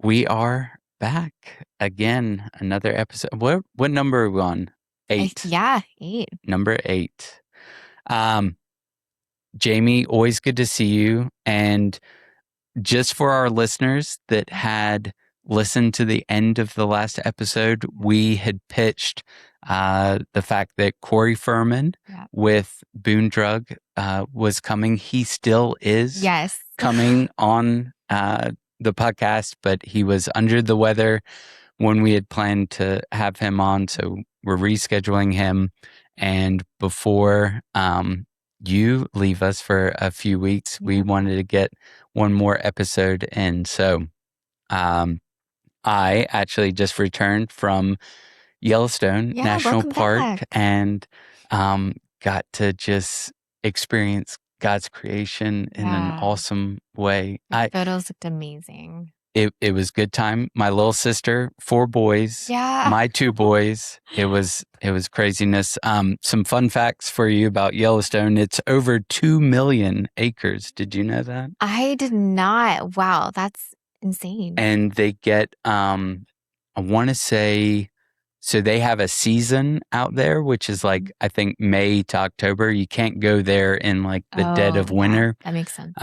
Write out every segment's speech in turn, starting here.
We are back again. Another episode. What number are we on? 8. Yeah, 8. Number 8. Jamie, always good to see you. And just for our listeners that had listened to the end of the last episode, we had pitched the fact that Corey Furman with Boone Drug was coming. He still is coming on the podcast, but he was under the weather when we had planned to have him on. So we're rescheduling him. And before you leave us for a few weeks, we wanted to get one more episode in. So I actually just returned from Yellowstone National Park and got to just experience God's creation in an awesome way. Photos looked amazing. It was good time. My little sister, 4 boys, my 2 boys. It was craziness. Some fun facts for you about Yellowstone. It's over 2 million acres. Did you know that? I did not. Wow, that's insane. And they get, I want to say, so they have a season out there, which is like, I think May to October. You can't go there in like the dead of winter. That makes sense.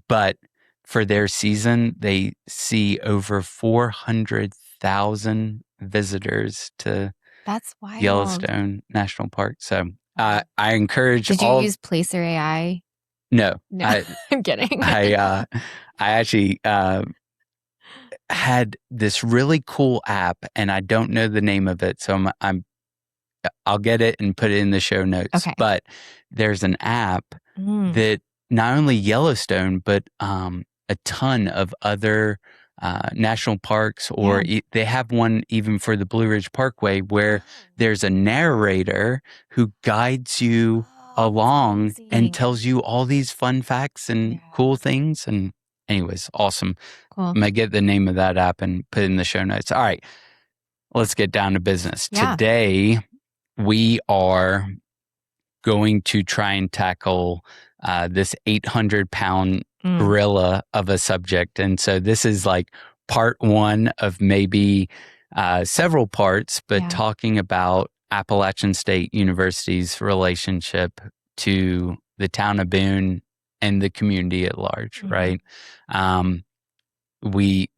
But for their season, they see over 400,000 visitors to That's wild. Yellowstone National Park. So I encourage Did you use Placer AI? No. I'm kidding. I actually had this really cool app, and I don't know the name of it, so I'll get it and put it in the show notes. Okay. But there's an app that not only Yellowstone, but a ton of other national parks, or they have one even for the Blue Ridge Parkway where there's a narrator who guides you along and tells you all these fun facts and cool things. And anyways, awesome. Cool. I'm going to get the name of that app and put it in the show notes. All right, let's get down to business. Yeah. Today, we are going to try and tackle this 800-pound gorilla of a subject. And so this is like part 1 of maybe several parts, but talking about Appalachian State University's relationship to the town of Boone and the community at large, right?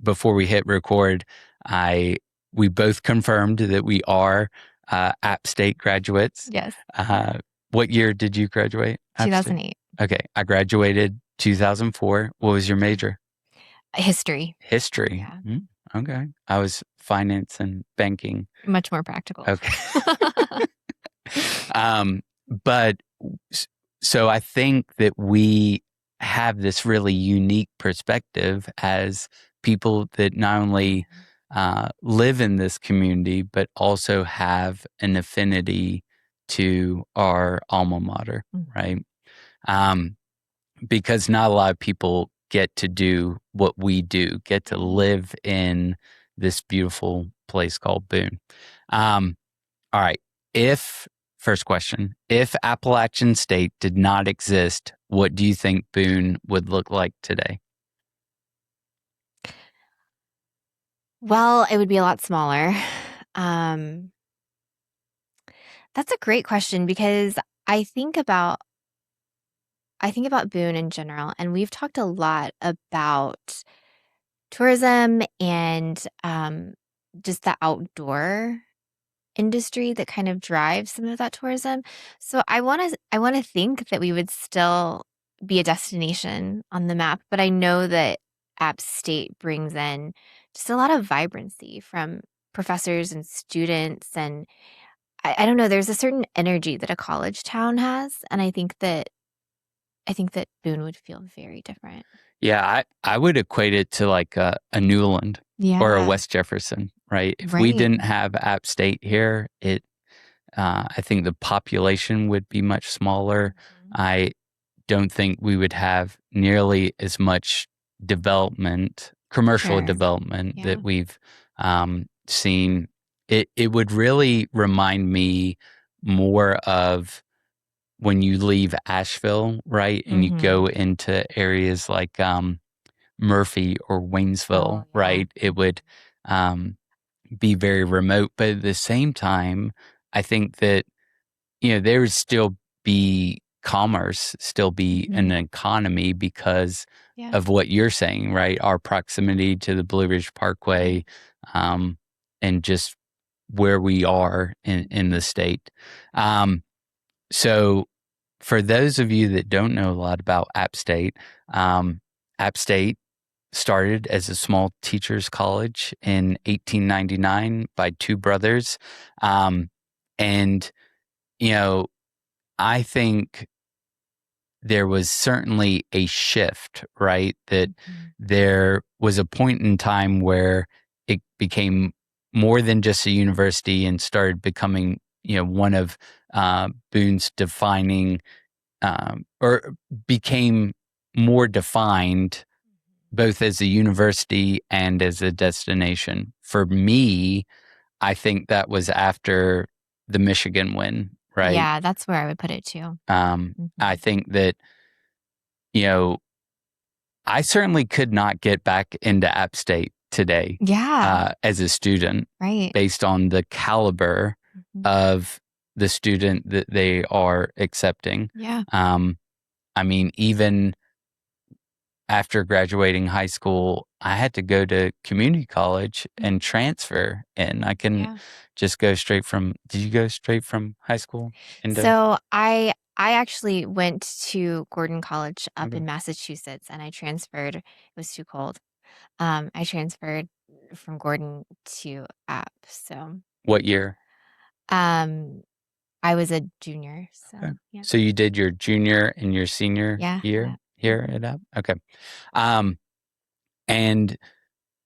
Before we hit record, we both confirmed that we are App State graduates. Yes. What year did you graduate? 2008. Okay. I graduated 2004. What was your major? History. History. Yeah. Okay. I was finance and banking. Much more practical. Okay. But so I think that we have this really unique perspective as people that not only live in this community, but also have an affinity to our alma mater, right? Because not a lot of people get to do what we do, get to live in this beautiful place called Boone. All right. First question, if Appalachian State did not exist, what do you think Boone would look like today? Well, it would be a lot smaller. That's a great question because I think about Boone in general, and we've talked a lot about tourism and just the outdoor industry that kind of drives some of that tourism. So I want to think that we would still be a destination on the map, but I know that App State brings in just a lot of vibrancy from professors and students, and I don't know, there's a certain energy that a college town has, and I think that Boone would feel very different. Yeah, I would equate it to like a Newland or a West Jefferson, right? If we didn't have App State here, I think the population would be much smaller. I don't think we would have nearly as much development, commercial development that we've seen. It would really remind me more of when you leave Asheville, right? And you go into areas like Murphy or Waynesville, right? It would be very remote. But at the same time, I think that, there would still be commerce, still be an economy because of what you're saying, right? Our proximity to the Blue Ridge Parkway, and just where we are in the state. So for those of you that don't know a lot about App State, App State started as a small teachers college in 1899 by two brothers. And, I think there was certainly a shift, right? That there was a point in time where it became more than just a university and started becoming, one of Boone's defining, or became more defined both as a university and as a destination. For me, I think that was after the Michigan win, right? Yeah, that's where I would put it too. I think that, I certainly could not get back into App State today. Yeah. As a student, Right. based on the caliber of the student that they are accepting. Yeah. I mean, even after graduating high school, I had to go to community college and transfer in. I couldn't just go straight from. Did you go straight from high school into? So I actually went to Gordon College up in Massachusetts, and I transferred. It was too cold. I transferred from Gordon to App. So What year? I was a junior. So yeah. So you did your junior and your senior year here at App? Okay. And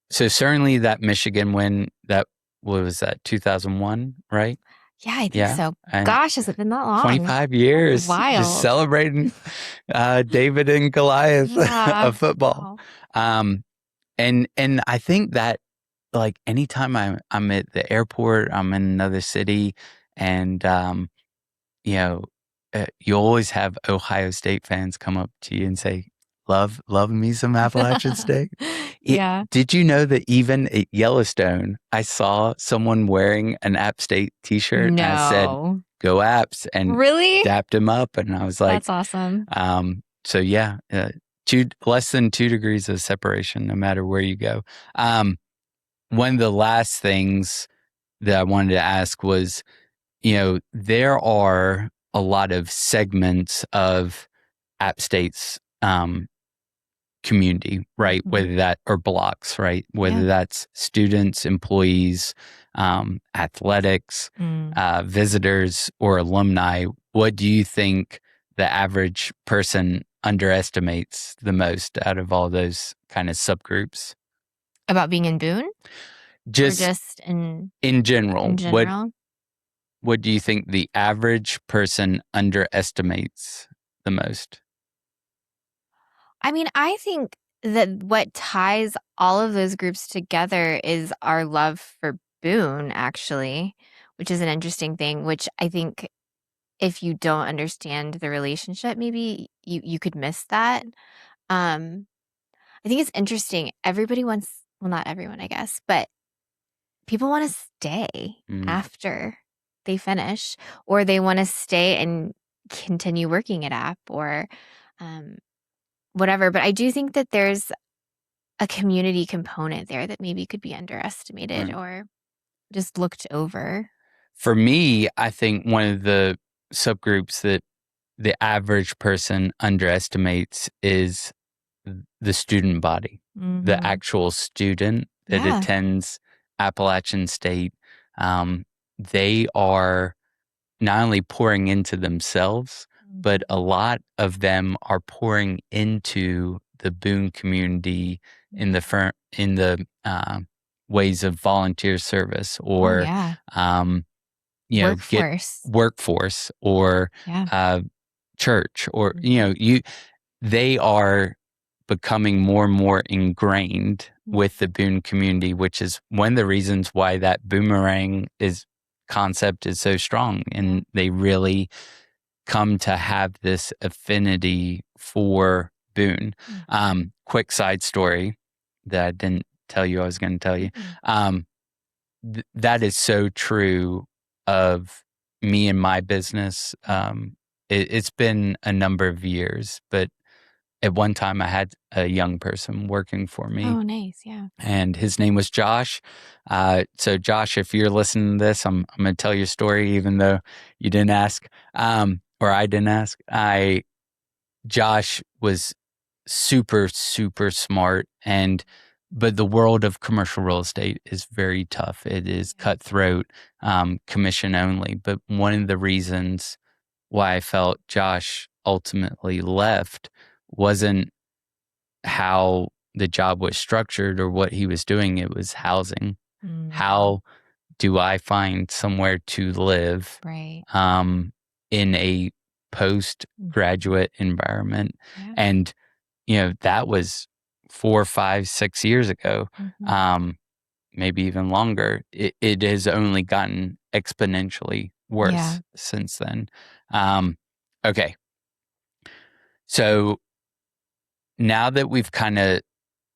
so certainly that Michigan win, what was that, 2001, right? Yeah, I think so. Gosh, has it been that long? 25 years. Wild. Just celebrating David and Goliath of football. Wow. And I think that, like, anytime I'm at the airport, I'm in another city, and you always have Ohio State fans come up to you and say, love me some Appalachian State. Yeah. Did you know that even at Yellowstone, I saw someone wearing an App State t-shirt? No. And I said, go Apps, and really dapped him up. And I was like, that's awesome. So yeah, less than 2 degrees of separation, no matter where you go. One of the last things that I wanted to ask was, there are a lot of segments of App State's community, right? Whether that, or blocks, right? Whether that's students, employees, athletics, visitors, or alumni. What do you think the average person underestimates the most out of all those kind of subgroups? About being in Boone? Just in general. In general? What do you think the average person underestimates the most? I mean, I think that what ties all of those groups together is our love for Boone, actually, which is an interesting thing, which I think if you don't understand the relationship, maybe you could miss that. I think it's interesting. Everybody wants, well, not everyone, I guess, but people want to stay after they finish, or they want to stay and continue working at App, or whatever. But I do think that there's a community component there that maybe could be underestimated or just looked over. For me, I think one of the subgroups that the average person underestimates is the student body, the actual student that attends Appalachian State. They are not only pouring into themselves, but a lot of them are pouring into the Boone community in the ways of volunteer service, or workforce, or church, or they are becoming more and more ingrained with the Boone community, which is one of the reasons why that boomerang concept is so strong, and they really come to have this affinity for Boone. Quick side story that I didn't tell you I was going to tell you. That is so true of me and my business. It's been a number of years, but at one time I had a young person working for me. Oh, nice. Yeah. And his name was Josh. So Josh, if you're listening to this, I'm going to tell your story, even though you didn't ask, or I didn't ask. Josh was super, super smart, but the world of commercial real estate is very tough. It is cutthroat, commission only. But one of the reasons why I felt Josh ultimately left wasn't how the job was structured or what he was doing. It was housing. How do I find somewhere to live Right. in a postgraduate environment? Yeah. And, that was 4, 5, 6 years ago, maybe even longer. It has only gotten exponentially worse since then. Okay. So now that we've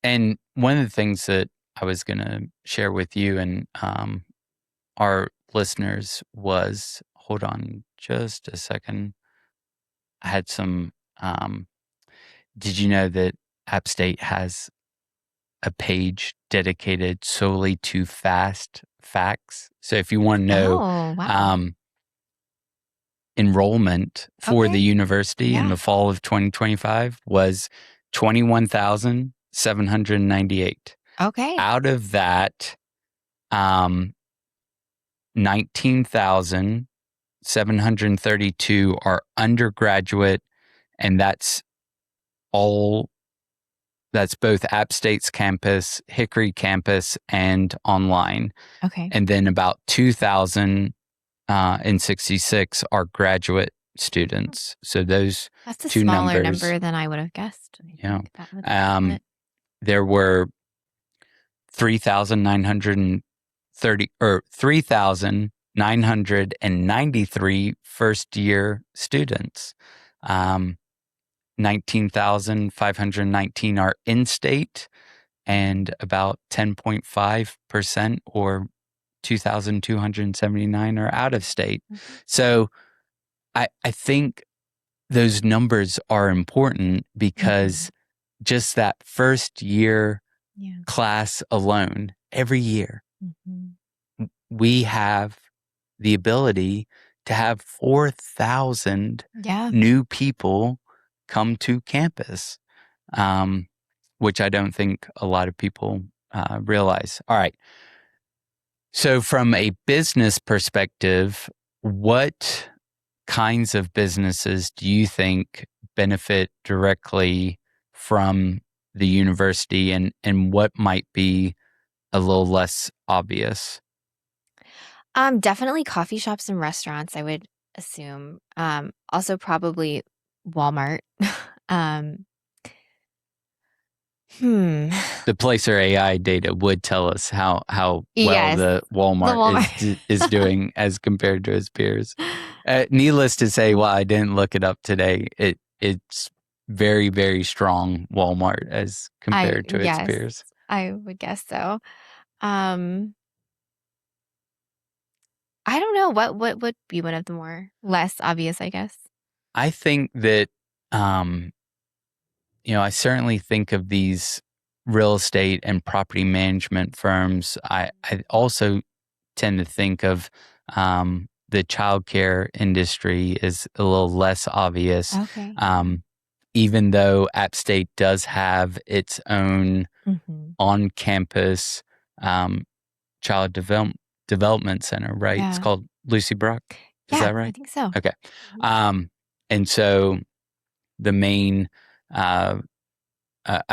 and one of the things that I was going to share with you and our listeners was, hold on just a second. I had some, did you know that App State has a page dedicated solely to fast facts? So if you want to know, enrollment for the university in the fall of 2025 was 21,798. Okay. Out of that, 19,732 are undergraduate, and that's both App State's campus, Hickory campus, and online. Okay. And then about 2,066 are graduate students. So those That's a two smaller numbers, number than I would have guessed. Yeah. That There were 3,993 first-year students. 19,519 are in-state, and about 10.5% or 2,279 are out of state. So I think those numbers are important because just that first year class alone, every year, we have the ability to have 4,000 new people come to campus, which I don't think a lot of people realize. All right. So from a business perspective, what kinds of businesses do you think benefit directly from the university, and what might be a little less obvious? Definitely coffee shops and restaurants, I would assume. Also probably Walmart. The Placer AI data would tell us how well Yes, the Walmart is doing as compared to its peers. Needless to say, while I didn't look it up today, it's very, very strong Walmart as compared to its peers. I would guess so. I don't know what would be one of the more less obvious, I guess. I think that I certainly think of these real estate and property management firms. I also tend to think of the childcare industry is a little less obvious. Okay. Even though App State does have its own on-campus child development center, right? It's called Lucy Brock. Is that right? I think so. Okay. And so the main, I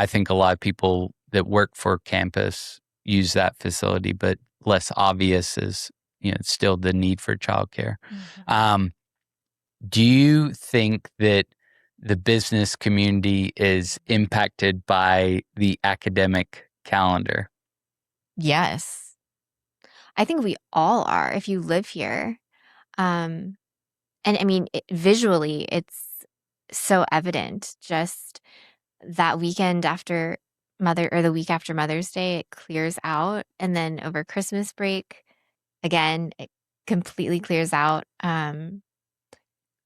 think a lot of people that work for campus use that facility, but less obvious is, still the need for childcare. Do you think that the business community is impacted by the academic calendar? Yes. I think we all are if you live here. And I mean, visually, it's so evident. Just that weekend after the week after Mother's Day, it clears out. And then over Christmas break, again, it completely clears out.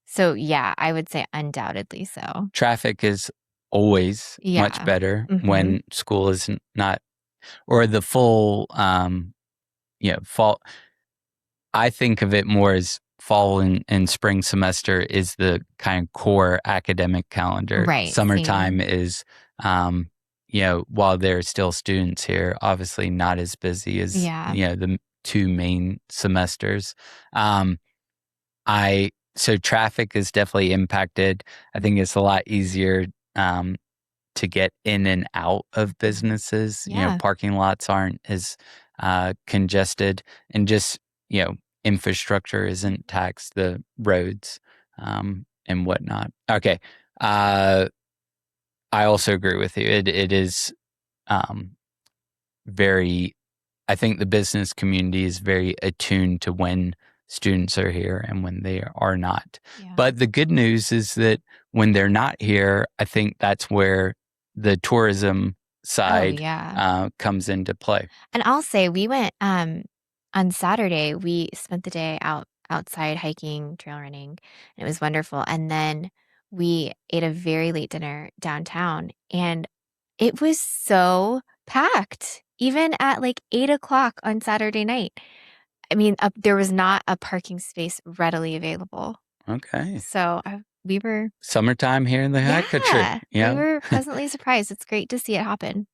So yeah, I would say undoubtedly so. Traffic is always much Yeah. better Mm-hmm. when school is not, or the full, fall. I think of it more as fall and spring semester is the kind of core academic calendar. Right. Summertime Same. is, while there are still students here, obviously not as busy as, Yeah. the two main semesters. Um, so traffic is definitely impacted. I think it's a lot easier, to get in and out of businesses. Yeah. Parking lots aren't as congested, and just, infrastructure isn't taxed, the roads and whatnot. Okay. I also agree with you. It is very, I think the business community is very attuned to when students are here and when they are not. Yeah. But the good news is that when they're not here, I think that's where the tourism side comes into play. And I'll say we went on Saturday, we spent the day outside hiking, trail running, and it was wonderful. And then we ate a very late dinner downtown, and it was so packed, even at like 8 o'clock on Saturday night. I mean, there was not a parking space readily available. Okay. So we were summertime here in the high country. We were pleasantly surprised. It's great to see it happen.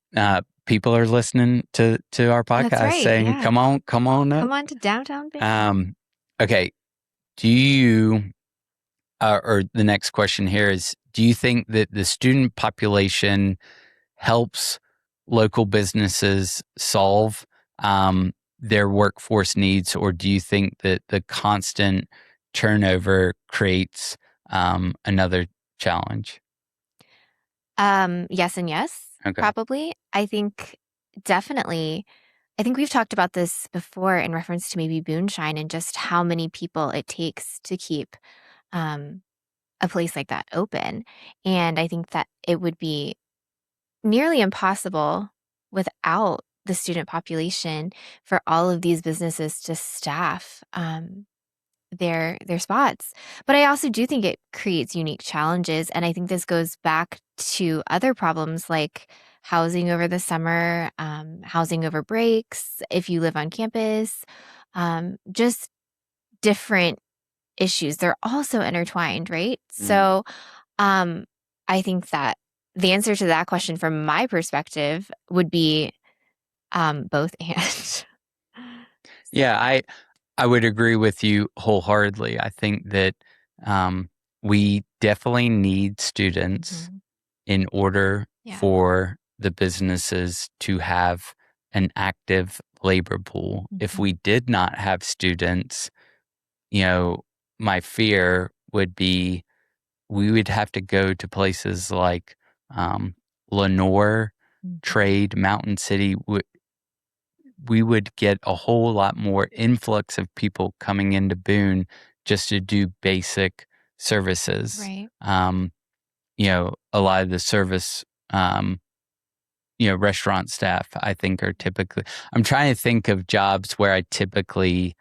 People are listening to our podcast. That's right, saying, yeah. come on up. Come on to downtown Boone. Okay. Do you, or the next question here is, do you think that the student population helps local businesses solve their workforce needs, or do you think that the constant turnover creates another challenge? Yes and yes, probably. I think definitely. I think we've talked about this before in reference to maybe Boonshine and just how many people it takes to keep a place like that open. And I think that it would be nearly impossible without the student population for all of these businesses to staff their spots. But I also do think it creates unique challenges, and I think this goes back to other problems like housing over the summer, housing over breaks if you live on campus, just different issues. They're also intertwined, right? So I think that the answer to that question from my perspective would be both and. Yeah, I would agree with you wholeheartedly. I think that we definitely need students in order for the businesses to have an active labor pool. If we did not have students, my fear would be we would have to go to places like Lenore, Trade, Mountain City. We would get a whole lot more influx of people coming into Boone just to do basic services. Right. A lot of the service, restaurant staff, I think are typically, I'm trying to think of jobs where I typically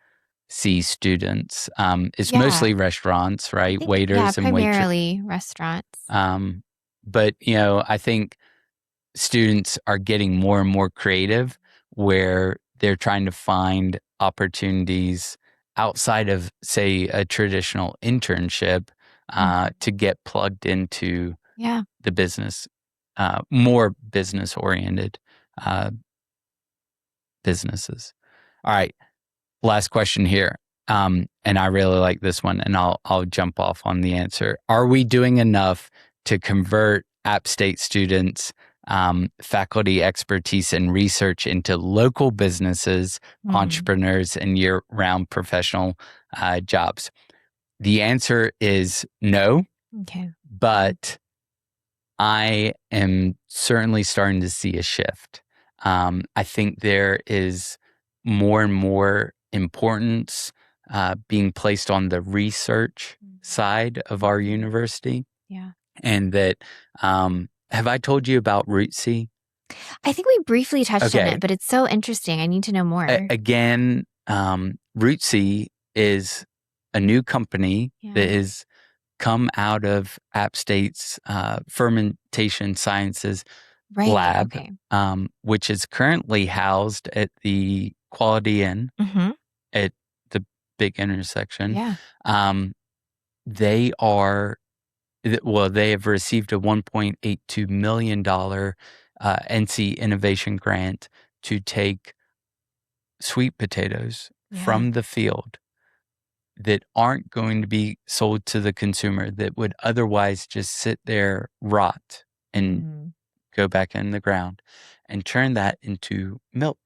see students. It's mostly restaurants, right? Waiters and waitresses. Primarily restaurants. But, I think students are getting more and more creative where they're trying to find opportunities outside of, say, a traditional internship to get plugged into the business, more business-oriented businesses. All right, last question here. And I really like this one, and I'll jump off on the answer. Are we doing enough to convert App State students' faculty expertise and research into local businesses, entrepreneurs, and year-round professional jobs? The answer is no. Okay. But I am certainly starting to see a shift. I think there is more and more importance being placed on the research side of our university. Yeah. And that have I told you about Rootsy? I think we briefly touched on Okay. it, but it's so interesting. I need to know more. Again, Rootsy is a new company that Yeah. has come out of App State's fermentation sciences Right. lab, Okay. which is currently housed at the Quality Inn Mm-hmm. at the big intersection. Yeah. They are, they have received a $1.82 million NC Innovation Grant to take sweet potatoes Yeah. from the field that aren't going to be sold to the consumer, that would otherwise just sit there, rot, and Mm. go back in the ground, and turn that into milk.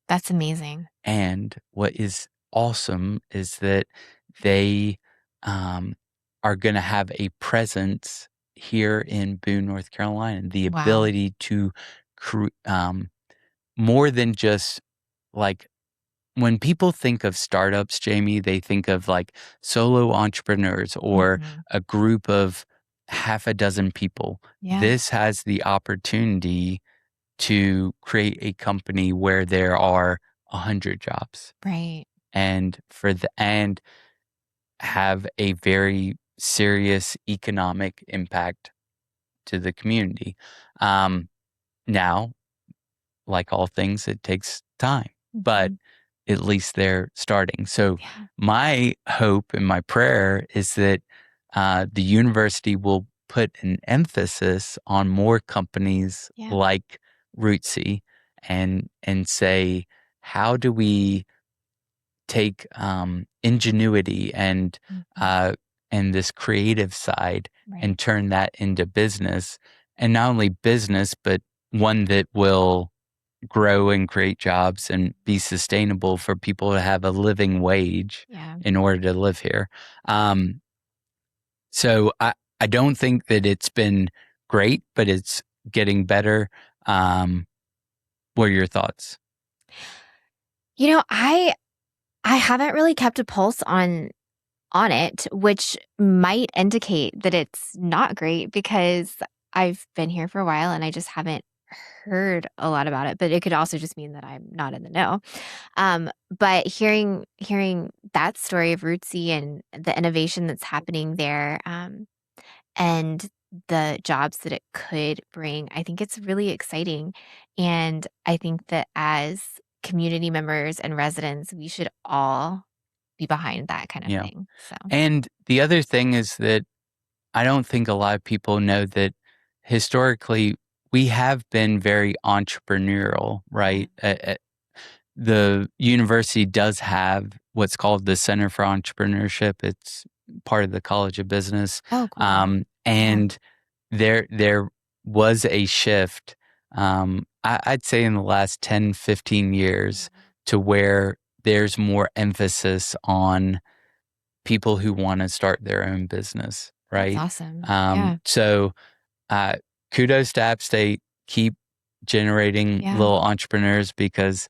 That's amazing. And what is awesome is that they are going to have a presence here in Boone, North Carolina, the Wow. ability to more than just like, when people think of startups, Jamie, they think of like solo entrepreneurs or Mm-hmm. a group of half a dozen people. Yeah. This has the opportunity to create a company where there are 100 jobs Right. and have a very serious economic impact to the community. Now, like all things, it takes time, but Mm-hmm. at least they're starting. So Yeah. my hope and my prayer is that the university will put an emphasis on more companies Yeah. like Rootsy and say, how do we take ingenuity Mm-hmm. and this creative side Right. and turn that into business, and not only business, but one that will grow and create jobs and be sustainable for people to have a living wage Yeah. in order to live here. So I don't think that it's been great, but it's getting better. What are your thoughts? I haven't really kept a pulse on it, which might indicate that it's not great because I've been here for a while and I just haven't heard a lot about it. But it could also just mean that I'm not in the know. But hearing that story of Rootsy and the innovation that's happening there, and the jobs that it could bring, I think it's really exciting. And I think that as community members and residents, we should all be behind that kind of Yeah. thing. So, And the other thing is that I don't think a lot of people know that historically we have been very entrepreneurial, yeah. right? The university does have what's called the Center for Entrepreneurship. It's part of the College of Business. Oh, cool. Yeah. And there was a shift, I'd say in the last 10, 15 Yeah. years, to where there's more emphasis on people who want to start their own business, That's right? awesome. Yeah. So uh, kudos to App State. Keep generating Yeah. little entrepreneurs because,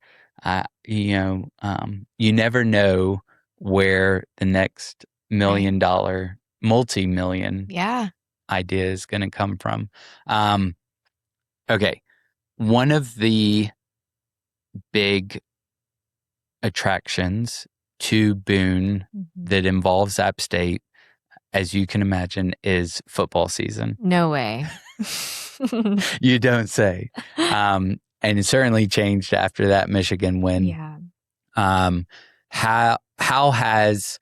you never know where the next Right. $1 million, multi-million Yeah. idea is going to come from. Okay. One of the big attractions to Boone Mhm. that involves App State, as you can imagine, is football season. No way. You don't say. And it certainly changed after that Michigan win. Yeah. How has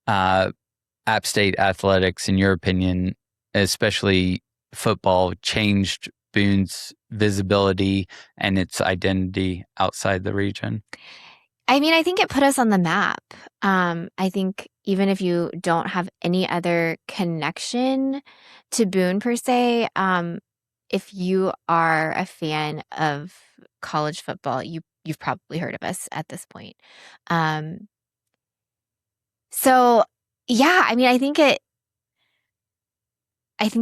App State athletics, in your opinion, especially football, changed Boone's visibility and its identity outside the region? I mean, I think it put us on the map. I think even if you don't have any other connection to Boone per se, if you are a fan of college football, you've probably heard of us at this point. Um, so yeah, I mean, I think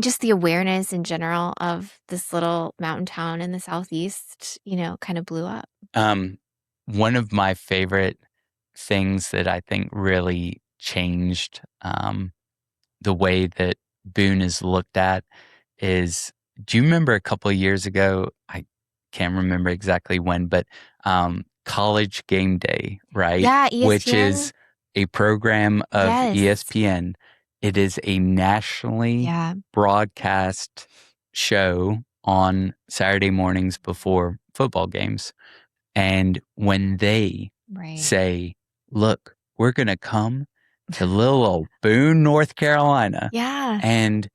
just the awareness in general of this little mountain town in the southeast, kind of blew up. One of my favorite things that I think really changed the way that Boone is looked at is do you remember a couple of years ago? I can't remember exactly when, but College Game Day, right? Yeah, Which ESPN. is a program of Yes. ESPN. It is a nationally Yeah. broadcast show on Saturday mornings before football games. And when they Right. say, look, we're going to come to little old Boone, North Carolina, Yeah. and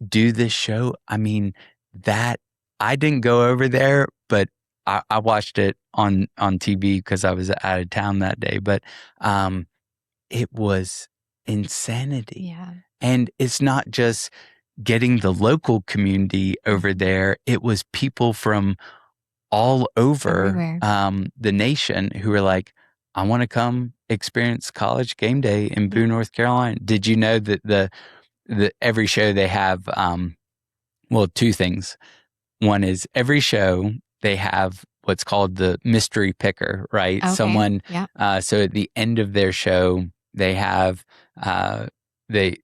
do this show. I mean, that I didn't go over there, but I watched it on TV because I was out of town that day. But it was insanity. Yeah. And it's not just getting the local community over there. It was people from all over Everywhere. the nation who were like, I want to come experience College Game Day in Boone, Yeah. North Carolina. Did you know that the every show they have well, two things. One is every show they have what's called the mystery picker, right? Okay. Someone, Yeah. so at the end of their show, they have, they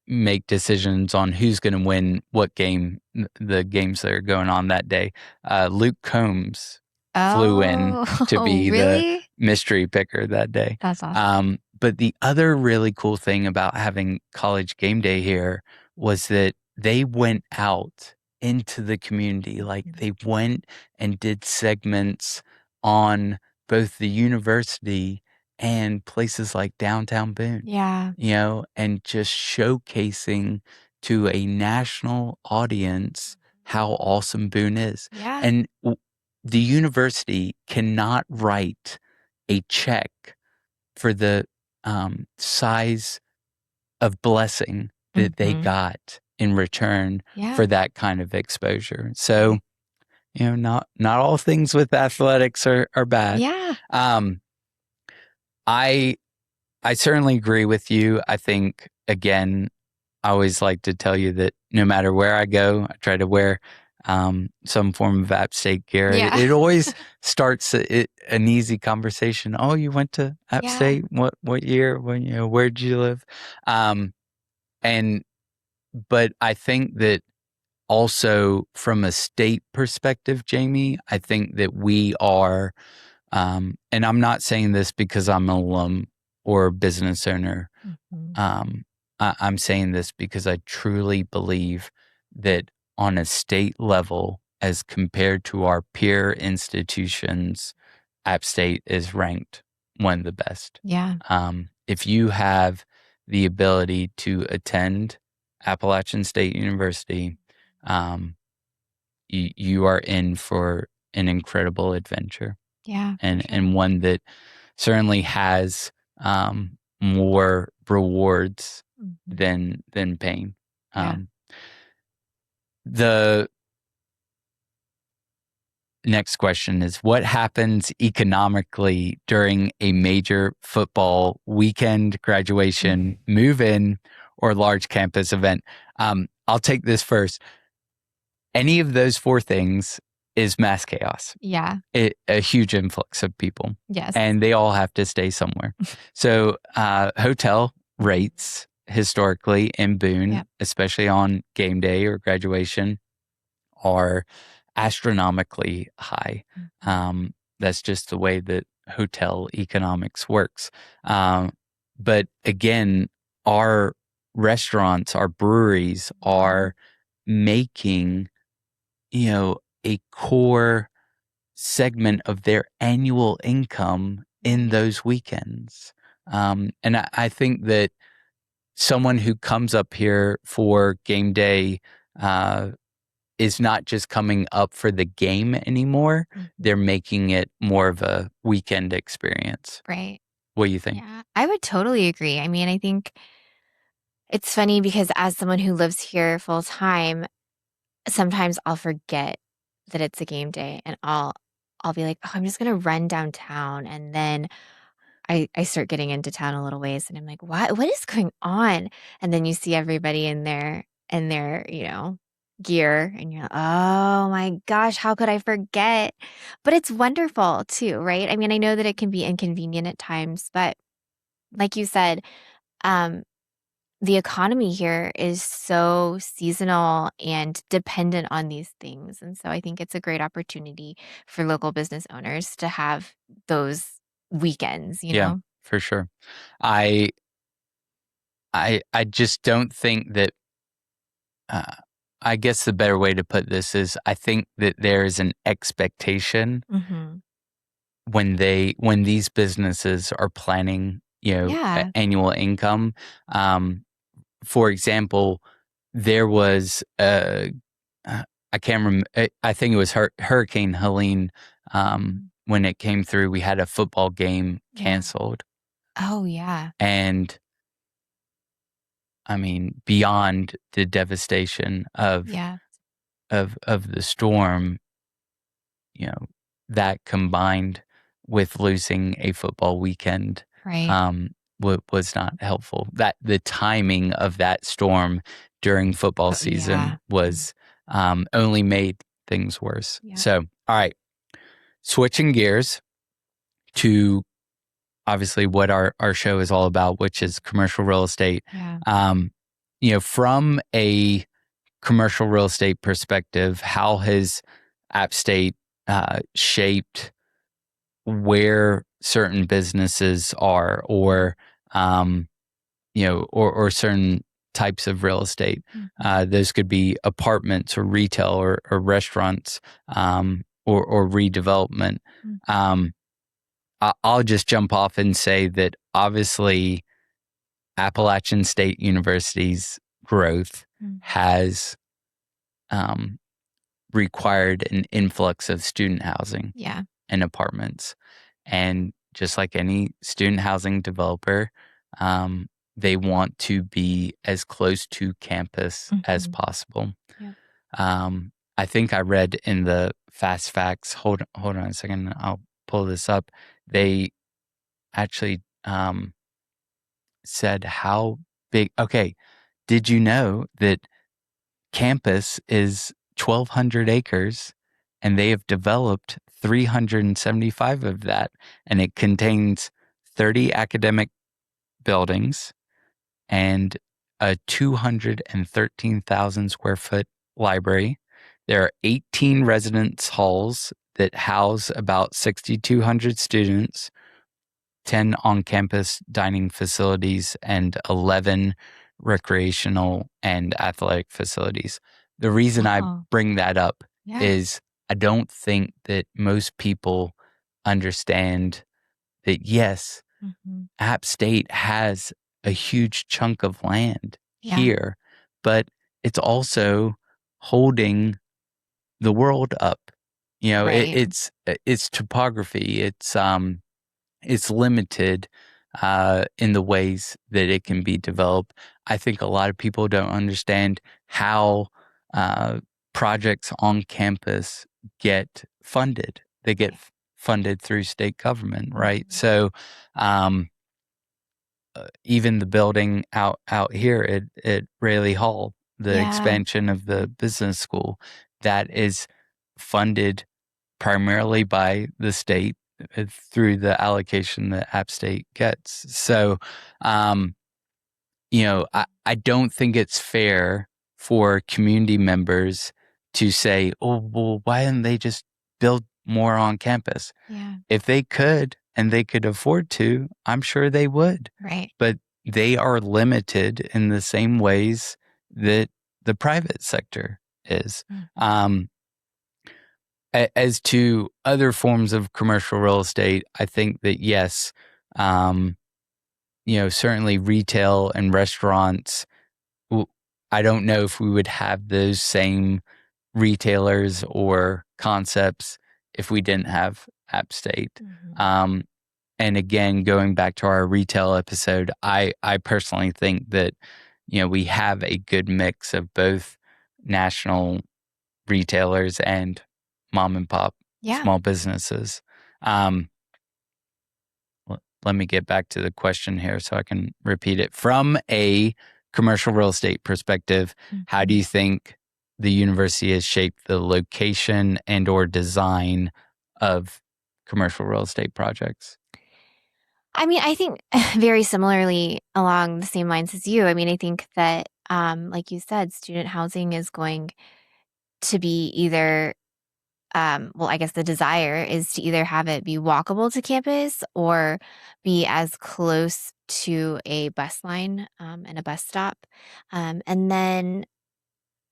make decisions on who's going to win what game, the games that are going on that day. Luke Combs flew in to Oh, be the really? mystery picker that day. That's awesome. But the other really cool thing about having College Game Day here was that they went out into the community. Like they went and did segments on both the university and places like downtown Boone, Yeah. and just showcasing to a national audience how awesome Boone is. Yeah. And the university cannot write a check for the size of blessing that they Mm-hmm. got in return Yeah. for that kind of exposure. So, not all things with athletics are bad. Yeah. I I certainly agree with you. I think again, I always like to tell you that no matter where I go, I try to wear some form of App State gear. Yeah. It always starts an easy conversation. Oh, you went to App Yeah. State? What year? Where did you live? And but I think that also from a state perspective, Jamie, I think that we are, and I'm not saying this because I'm an alum or a business owner. Mm-hmm. I'm saying this because I truly believe that on a state level, as compared to our peer institutions, App State is ranked one of the best. Yeah. If you have the ability to attend Appalachian State University, you are in for an incredible adventure, Yeah. For and sure. one that certainly has more rewards Mm-hmm. than pain. Yeah. The next question is, what happens economically during a major football weekend, graduation, move in, or large campus event? I'll take this first. Any of those four things is mass chaos. Yeah. A huge influx of people, Yes. and they all have to stay somewhere. So, hotel rates historically in Boone, Yep. especially on game day or graduation, are astronomically high. That's just the way that hotel economics works. But again, our restaurants, our breweries are making, a core segment of their annual income in those weekends. And I think that someone who comes up here for game day is not just coming up for the game anymore. They're making it more of a weekend experience. Right. What do you think? Yeah. I would totally agree. I mean, I think it's funny because as someone who lives here full time, sometimes I'll forget that it's a game day and I'll be like, "Oh, I'm just gonna run downtown." And then I start getting into town a little ways and I'm like, what is going on? And then you see everybody in their gear and you're like, oh my gosh, how could I forget? But it's wonderful too, right? I mean, I know that it can be inconvenient at times, but like you said, um, the economy here is so seasonal and dependent on these things. And so I think it's a great opportunity for local business owners to have those weekends, you Yeah, know? for sure. I just don't think that. Uh, I guess the better way to put this is I think that there is an expectation Mm-hmm. when these businesses are planning, Yeah. annual income. Um, for example, there was I can't remember. I think it was Hurricane Helene. Mhm. When it came through, we had a football game Yeah. canceled, Oh, yeah. and I mean, beyond the devastation of Yeah. the storm, you know, that combined with losing a football weekend, Right. um, was not helpful. That the timing of that storm during football Oh, season yeah. was, only made things worse. Yeah. So, all right, switching gears to obviously what our show is all about, which is commercial real estate. Yeah. Um, from a commercial real estate perspective, how has App State shaped where certain businesses are, or or certain types of real estate? Mhm. Those could be apartments or retail or restaurants, or redevelopment. Mhm. Um, I'll just jump off and say that obviously Appalachian State University's growth Mhm. has um, required an influx of student housing Yeah. and apartments. And just like any student housing developer, they want to be as close to campus as Mhm. possible. Yeah. I think I read in the Fast Facts. Hold on a second. I'll pull this up. They actually said how big. Okay, did you know that campus is 1,200 acres, and they have developed 375 of that, and it contains 30 academic buildings and a 213,000 square foot library. There are 18 residence halls that house about 6,200 students, 10 on-campus dining facilities, and 11 recreational and athletic facilities. The reason I Wow. bring that up Yeah. is I don't think that most people understand that, yes, Mhm. App State has a huge chunk of land Yeah. here, but it's also holding the world up. Right. It's topography. It's limited in the ways that it can be developed. I think a lot of people don't understand how uh, projects on campus get funded. They get Right. funded through state government, right? Mhm. So even the building out here at Rayleigh Hall, the Yeah. expansion of the business school, that is funded primarily by the state through the allocation that App State gets. So, um, I don't think it's fair for community members to say, "Oh, well, why didn't they just build more on campus?" Yeah. If they could and they could afford to, I'm sure they would. Right. But they are limited in the same ways that the private sector is. Mhm. Um, as to other forms of commercial real estate, I think that yes, um, certainly retail and restaurants. w- I don't know if we would have those same retailers or concepts if we didn't have App State. Mhm. Um, and again, going back to our retail episode, I personally think that we have a good mix of both national retailers and mom and pop Yeah. small businesses. Um, Let me get back to the question here so I can repeat it. From a commercial real estate perspective, how do Mhm. you think the university has shaped the location and or design of commercial real estate projects? I mean, I think very similarly along the same lines as you. I mean, I think that, like you said, student housing is going to be either, well, I guess the desire is to either have it be walkable to campus or be as close to a bus line, and a bus stop. And then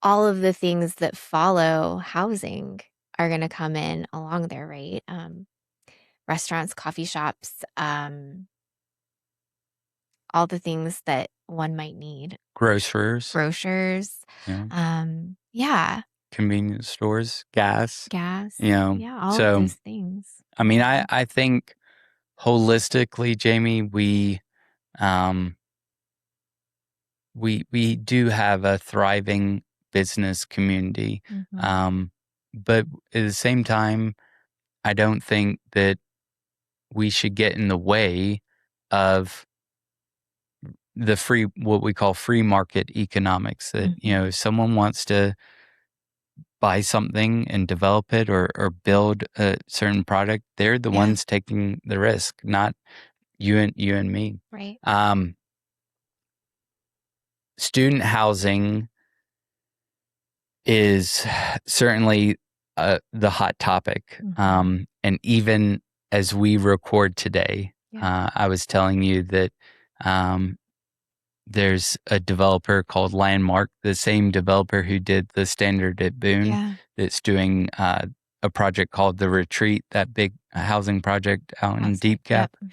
all of the things that follow housing are going to come in along there, right? Restaurants, coffee shops, all the things that one might need. Grocers, Grocers, you know, yeah, convenience stores, gas, gas, you know. yeah, all of So, those things. I mean, Mhm. I think holistically, Jamie, um, we do have a thriving business community. Mhm. Um, but at the same time, I don't think that we should get in the way of the free, what we call free market economics. That, you Mhm. know, if someone wants to buy something and develop it or build a certain product, they're the Yeah, ones taking the risk, not you and me. right. Um, Student housing is certainly the hot topic. Mhm. And even as we record today, Yeah. I was telling you that um, there's a developer called Landmark, the same developer who did the standard at Boone, Yeah. that's doing a project called The Retreat, that big housing project out in Outside. Deep Yep. Gap.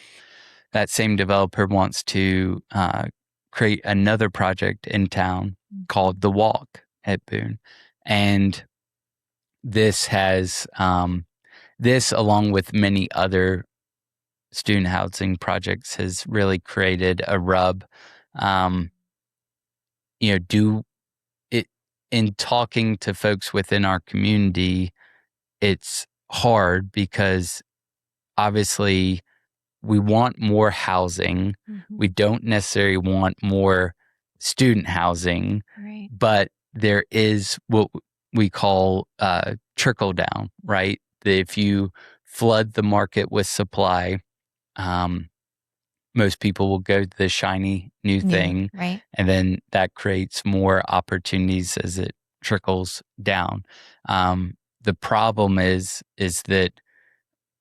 That same developer wants to create another project in town Mhm. called The Walk at Boone. And this has this, along with many other student housing projects, has really created a rub. Um, do it in talking to folks within our community. It's hard because obviously we want more housing. We Mhm. don't necessarily want more student housing, Right. but there is what we call trickle down, right? That if you flood the market with supply, um, most people will go to the shiny new New, thing, right? and then that creates more opportunities as it trickles down. The problem is that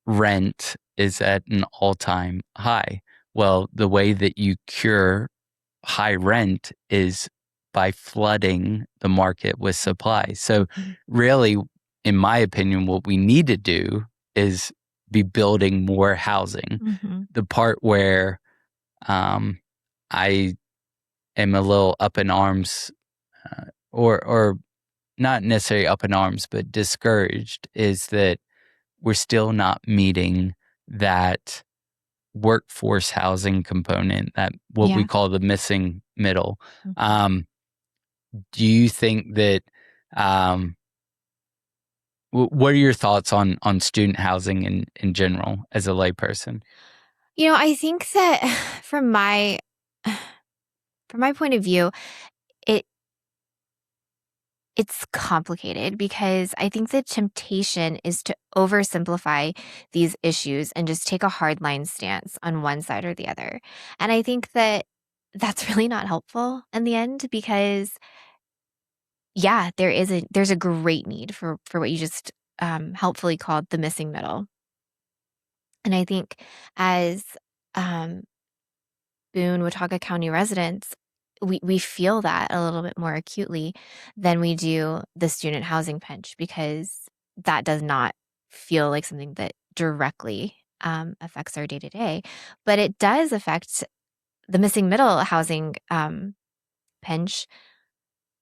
rent is at an all-time high. Well, the way that you cure high rent is by flooding the market with supply. So Mhm. really, in my opinion, what we need to do is be building more housing. Mhm. The part where um, I am a little up in arms, or not necessarily up in arms, but discouraged, is that we're still not meeting that workforce housing component, that what we Yeah. call the missing middle. Mhm. Um, do you think that? Um, what are your thoughts on student housing in general as a layperson? I think that from my from my point of view, it it's complicated because I think the temptation is to oversimplify these issues and just take a hardline stance on one side or the other. And I think that that's really not helpful in the end because yeah, there's a great need for what you just helpfully called the missing middle. And I think as um Boone, Watauga County residents, we feel that a little bit more acutely than we do the student housing pinch because that does not feel like something that directly affects our day to day, but it does affect the missing middle housing pinch.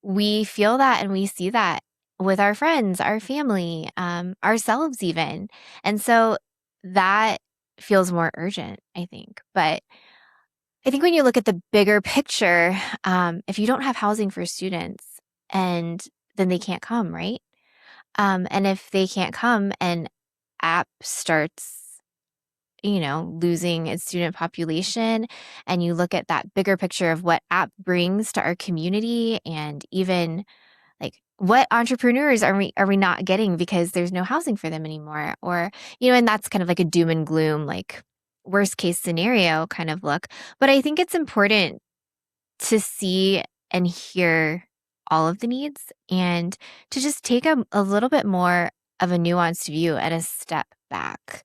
We feel that and we see that with our friends, our family, ourselves, even, and so that feels more urgent, I think, but I think when you look at the bigger picture, if you don't have housing for students and then they can't come, right? And if they can't come and App starts, losing its student population, and you look at that bigger picture of what App brings to our community and even like what entrepreneurs are we not getting because there's no housing for them anymore, or and that's kind of like a doom and gloom, like worst case scenario kind of look. But I think it's important to see and hear all of the needs and to just take a little bit more of a nuanced view and a step back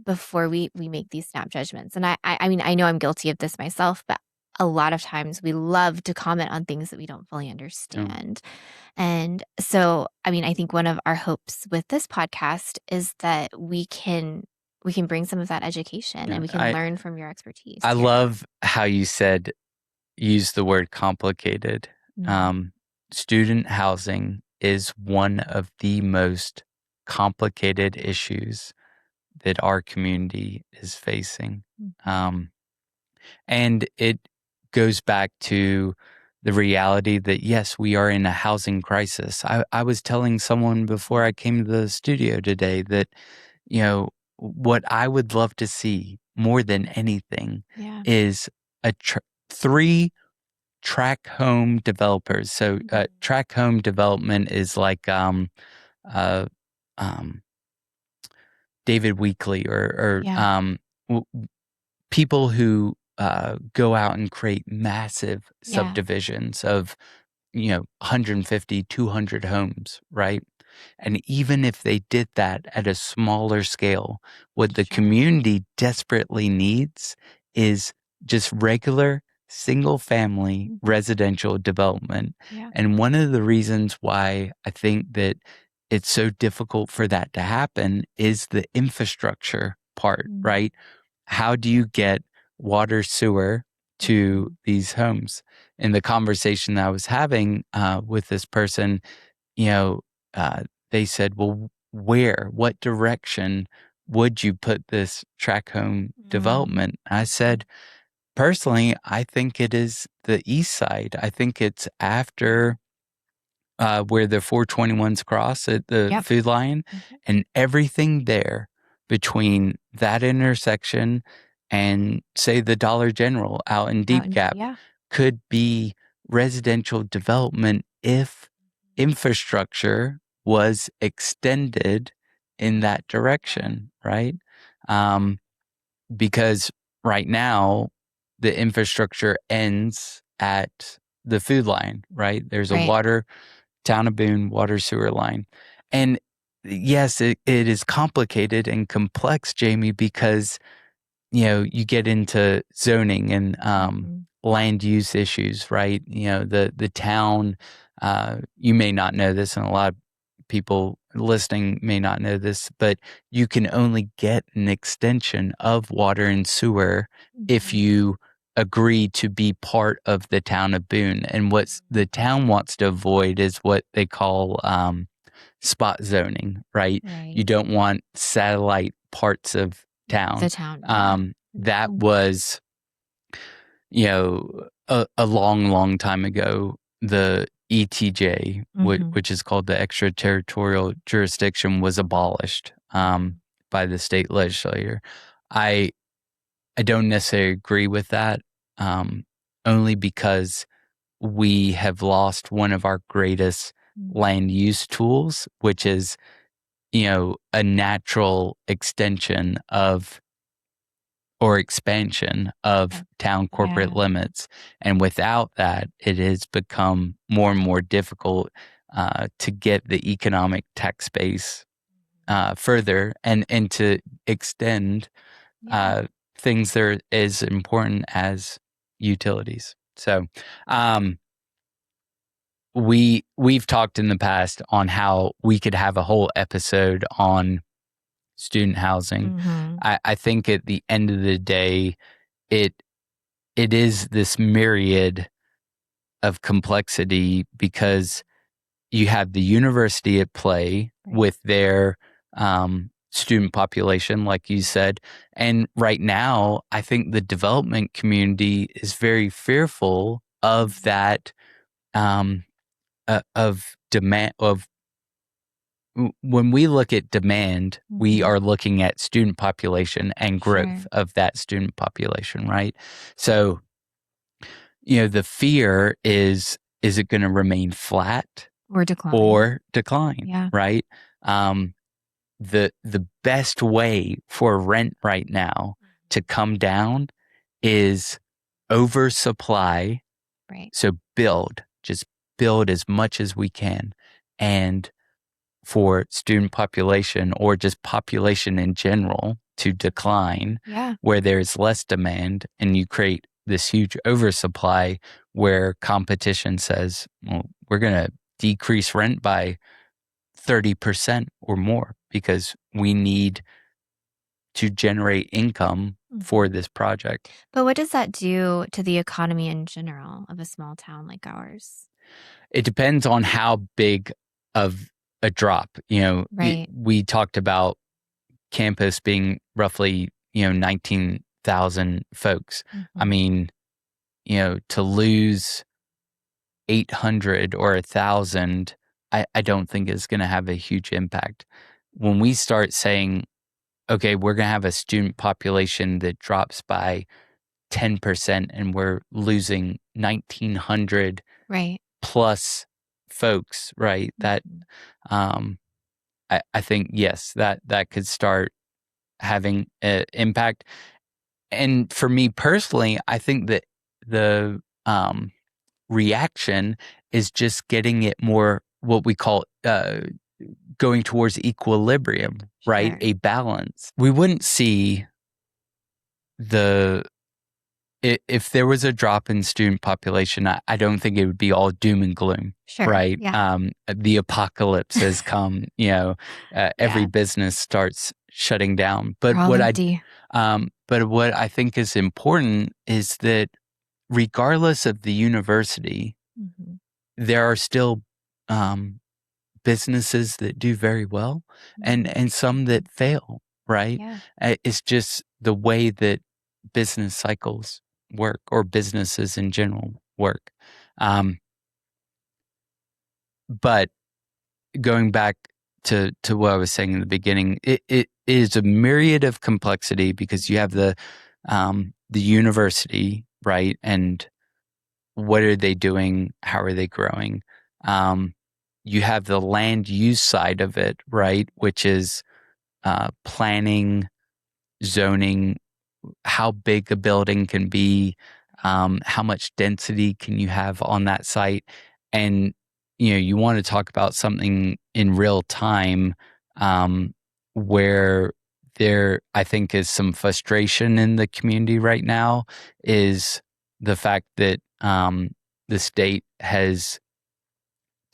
before we make these snap judgments. And I mean, I know I'm guilty of this myself, but a lot of times we love to comment on things that we don't fully understand. And so, I mean, I think one of our hopes with this podcast is that we can bring some of that education and we can learn from your expertise. I love how you said, use the word complicated. Student housing is one of the most complicated issues that our community is facing. And it goes back to the reality that, yes, we are in a housing crisis. I was telling someone before I came to the studio today that, you know, what I would love to see more than anything is a 3 track home developers. So track home development is like David Weekley or people who go out and create massive subdivisions of, 150, 200 homes, right? And even if they did that at a smaller scale, what the community desperately needs is just regular single family residential development. And one of the reasons why I think that it's so difficult for that to happen is the infrastructure part, right? How do you get water, sewer to these homes? In the conversation that I was having with this person, they said, well, what direction would you put this tract home development? I said, personally, I think it is the east side. I think it's after where the 421s cross at the food line, and everything there between that intersection and, say, the Dollar General out in Deep Gap could be residential development if infrastructure was extended in that direction, right? Because right now, the infrastructure ends at the food line, right? There's a Town of Boone water sewer line. And yes, it is complicated and complex, Jamie, because, you get into zoning and land use issues, right? The town, you may not know this, and a lot of people listening may not know this, but you can only get an extension of water and sewer if you agree to be part of the town of Boone. And what the town wants to avoid is what they call spot zoning, right? You don't want satellite parts of town. The town. That was, a long, long time ago. The ETJ, which is called the extraterritorial jurisdiction, was abolished by the state legislature. I don't necessarily agree with that, only because we have lost one of our greatest land use tools, which is, a natural extension of or expansion of town corporate limits. And without that, it has become more and more difficult to get the economic tax base further and to extend things that are as important as utilities. So we've talked in the past on how we could have a whole episode on student housing. I think at the end of the day, it is this myriad of complexity because you have the university at play with their student population, like you said. And right now, I think the development community is very fearful of that, of demand, of when we look at demand, we are looking at student population and growth of that student population, right? So, the fear is it going to remain flat or decline? Right? The best way for rent right now to come down is oversupply. Right. So just build as much as we can. And for student population or just population in general to decline, where there's less demand, and you create this huge oversupply where competition says, well, we're going to decrease rent by 30% or more because we need to generate income for this project. But what does that do to the economy in general of a small town like ours? It depends on how big of a drop. Right. We talked about campus being roughly, 19,000 folks. I mean, to lose 800 or 1,000, I don't think is going to have a huge impact. When we start saying, okay, we're going to have a student population that drops by 10% and we're losing 1,900 Right. plus folks, right? That, I think, yes, that could start having an impact. And for me personally, I think that the reaction is just getting it more what we call going towards equilibrium, right? Sure. A balance. We wouldn't see if there was a drop in student population, I don't think it would be all doom and gloom, Sure. right? Yeah. The apocalypse has come, every business starts shutting down. But We're all empty. what I think is important is that regardless of the university, there are still businesses that do very well and some that fail, right? Yeah. It's just the way that business cycles work, or businesses in general work. But going back to what I was saying in the beginning, it is a myriad of complexity because you have the university, right? And what are they doing? How are they growing? You have the land use side of it, right? Which is planning, zoning, how big a building can be, how much density can you have on that site. And, you want to talk about something in real time where there, I think, is some frustration in the community right now is the fact that the state has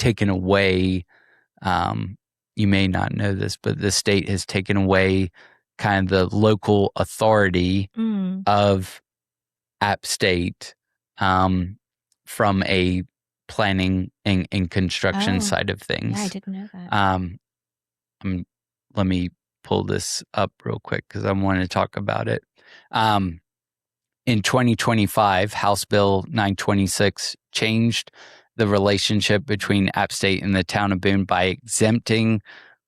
taken away, you may not know this, but the state has taken away kind of the local authority of App State from a planning and construction side of things. Yeah, I didn't know that. Let me pull this up real quick because I want to talk about it. In 2025, House Bill 926 changed the relationship between App State and the Town of Boone by exempting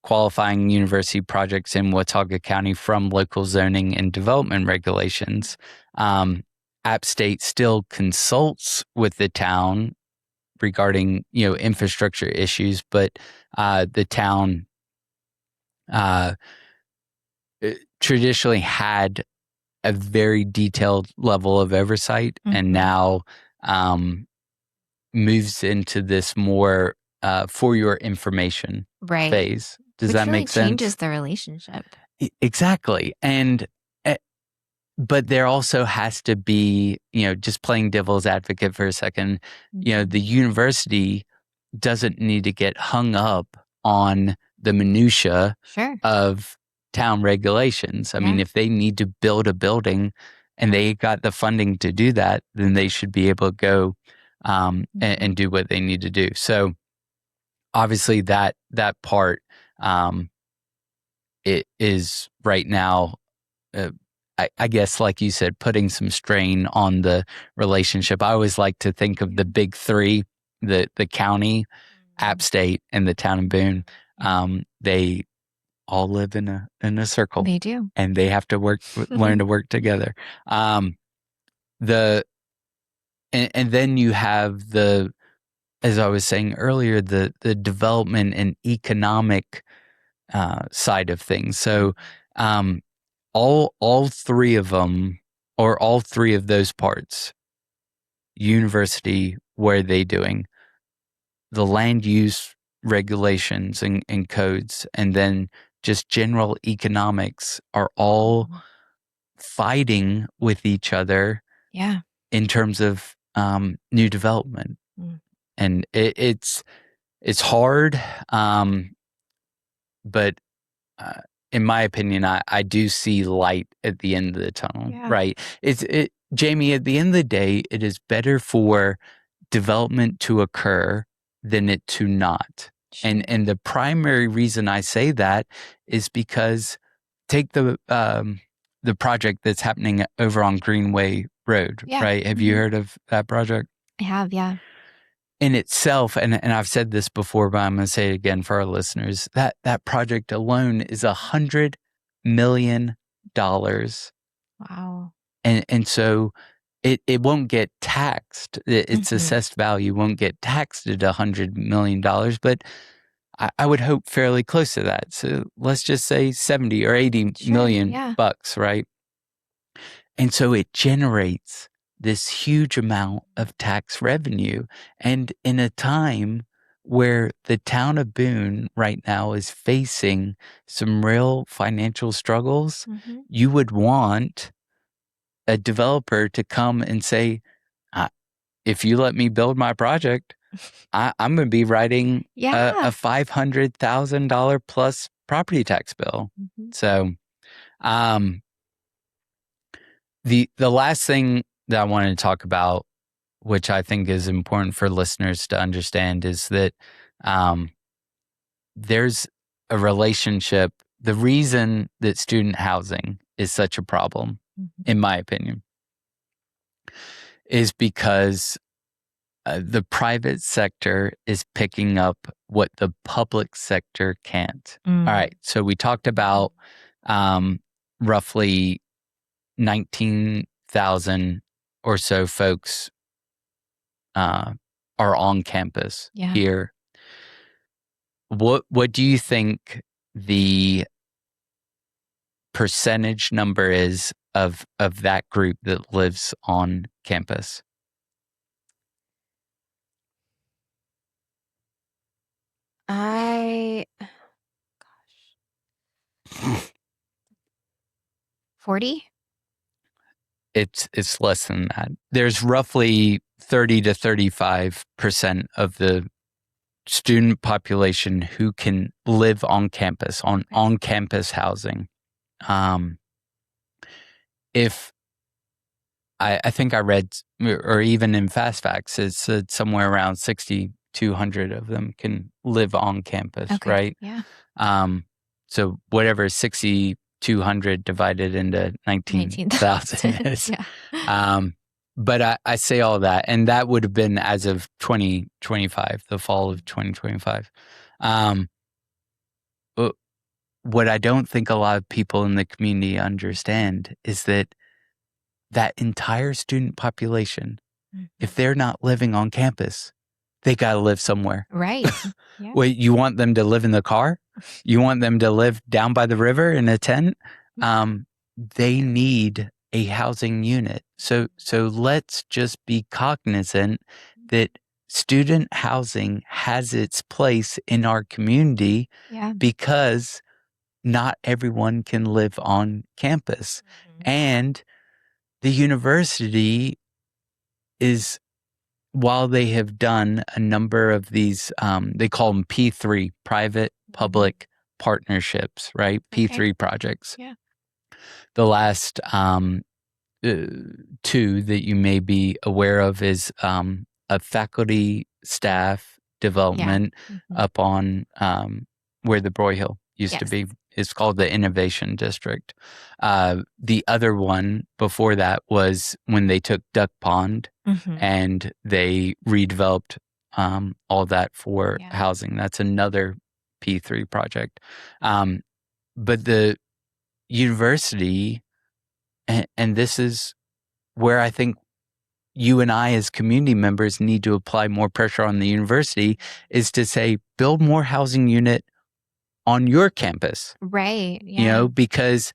qualifying university projects in Watauga County from local zoning and development regulations. App State still consults with the town regarding, infrastructure issues, but the town traditionally had a very detailed level of oversight and now moves into this more for your information phase. Does that make sense? Changes the relationship. Exactly. And but there also has to be, just playing devil's advocate for a second, the university doesn't need to get hung up on the minutia of town regulations. I mean, if they need to build a building and they got the funding to do that, then they should be able to go and do what they need to do. So obviously that part, it is right now, I guess, like you said, putting some strain on the relationship. I always like to think of the big three, the county, App State, and the Town of Boone. They all live in a circle. They do. And they have to learn to work together. And then you have as I was saying earlier, the development and economic side of things. So all three of them, or all three of those parts, university, what are they doing? The land use regulations and codes, and then just general economics are all fighting with each other in terms of new development. And it's hard, but in my opinion, I do see light at the end of the tunnel, right? Jamie, at the end of the day, it is better for development to occur than it to not. Sure. And the primary reason I say that is because take the project that's happening over on Greenway Road, right? Have you heard of that project? I have, yeah. In itself, and I've said this before, but I'm going to say it again for our listeners, that project alone is $100 million. Wow. And so it won't get taxed. Its assessed value won't get taxed at $100 million, but I would hope fairly close to that. So let's just say 70 or 80 million bucks, right? And so it generates this huge amount of tax revenue. And in a time where the town of Boone right now is facing some real financial struggles, you would want a developer to come and say, if you let me build my project, I'm going to be writing a $500,000 plus property tax bill. So the last thing that I wanted to talk about, which I think is important for listeners to understand, is that there's a relationship. The reason that student housing is such a problem, in my opinion, is because the private sector is picking up what the public sector can't. All right. So we talked about roughly 19,000 or so folks are on campus here. What do you think the percentage number is of that group that lives on campus? Gosh. 40? It's less than that. There's roughly 30 to 35% of the student population who can live on campus, on campus housing. If I think I read, or even in Fast Facts, it said somewhere around 6,200 of them can live on campus, right? Yeah. So whatever 6,200 divided into 19,000 is. But I say all that, and that would have been as of 2025, the fall of 2025. What I don't think a lot of people in the community understand is that entire student population, if they're not living on campus, they got to live somewhere. Right. Wait, you want them to live in the car? You want them to live down by the river in a tent? They need a housing unit. So let's just be cognizant that student housing has its place in our community because not everyone can live on campus. And the university is, while they have done a number of these, they call them P3, private public partnerships, right? P3 projects. The last two that you may be aware of is a faculty staff development up on where the Broyhill used to be. It's called the Innovation District. The other one before that was when they took Duck Pond and they redeveloped all that for housing. That's another P3 project. But the university, and this is where I think you and I as community members need to apply more pressure on the university, is to say, build more housing unit on your campus. Right. You know, because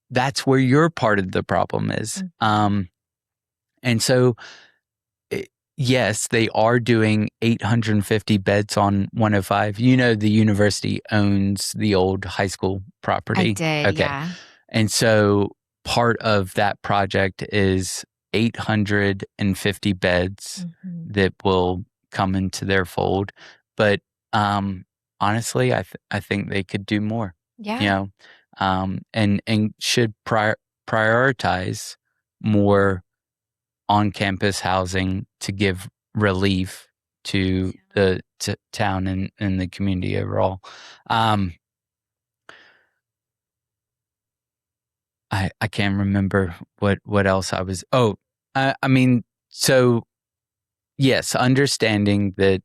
that's where your part of the problem is. And so, yes, they are doing 850 beds on 105. The university owns the old high school I property. did, Okay. yeah. And so part of that project is 850 beds that will come into their fold. But honestly, I think they could do more. Yeah. And should prioritize more on-campus housing to give relief to the town and the community overall. I can't remember what else I was. I mean, so yes, understanding that.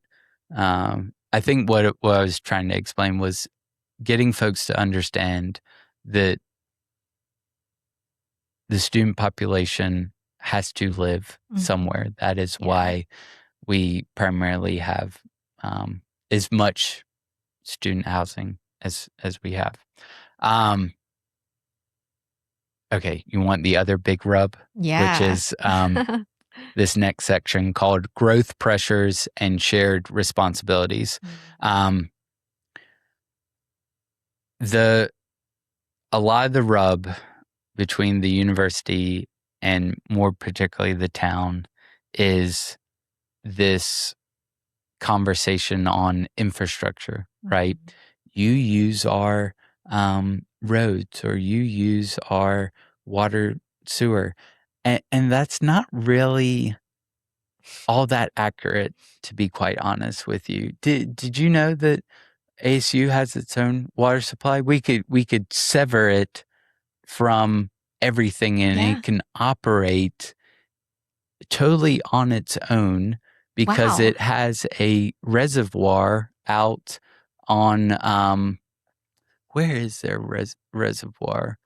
I think what I was trying to explain was getting folks to understand that the student population has to live somewhere. That is why we primarily have as much student housing as we have. Okay, you want the other big rub? Yeah. Which is this next section called Growth Pressures and Shared Responsibilities. A lot of the rub between the university and more particularly the town is this conversation on infrastructure, right? You use our roads or you use our water, sewer, and that's not really all that accurate, to be quite honest with you. Did you know that ASU has its own water supply? We could sever it from everything and it can operate totally on its own because it has a reservoir out on where is their reservoir?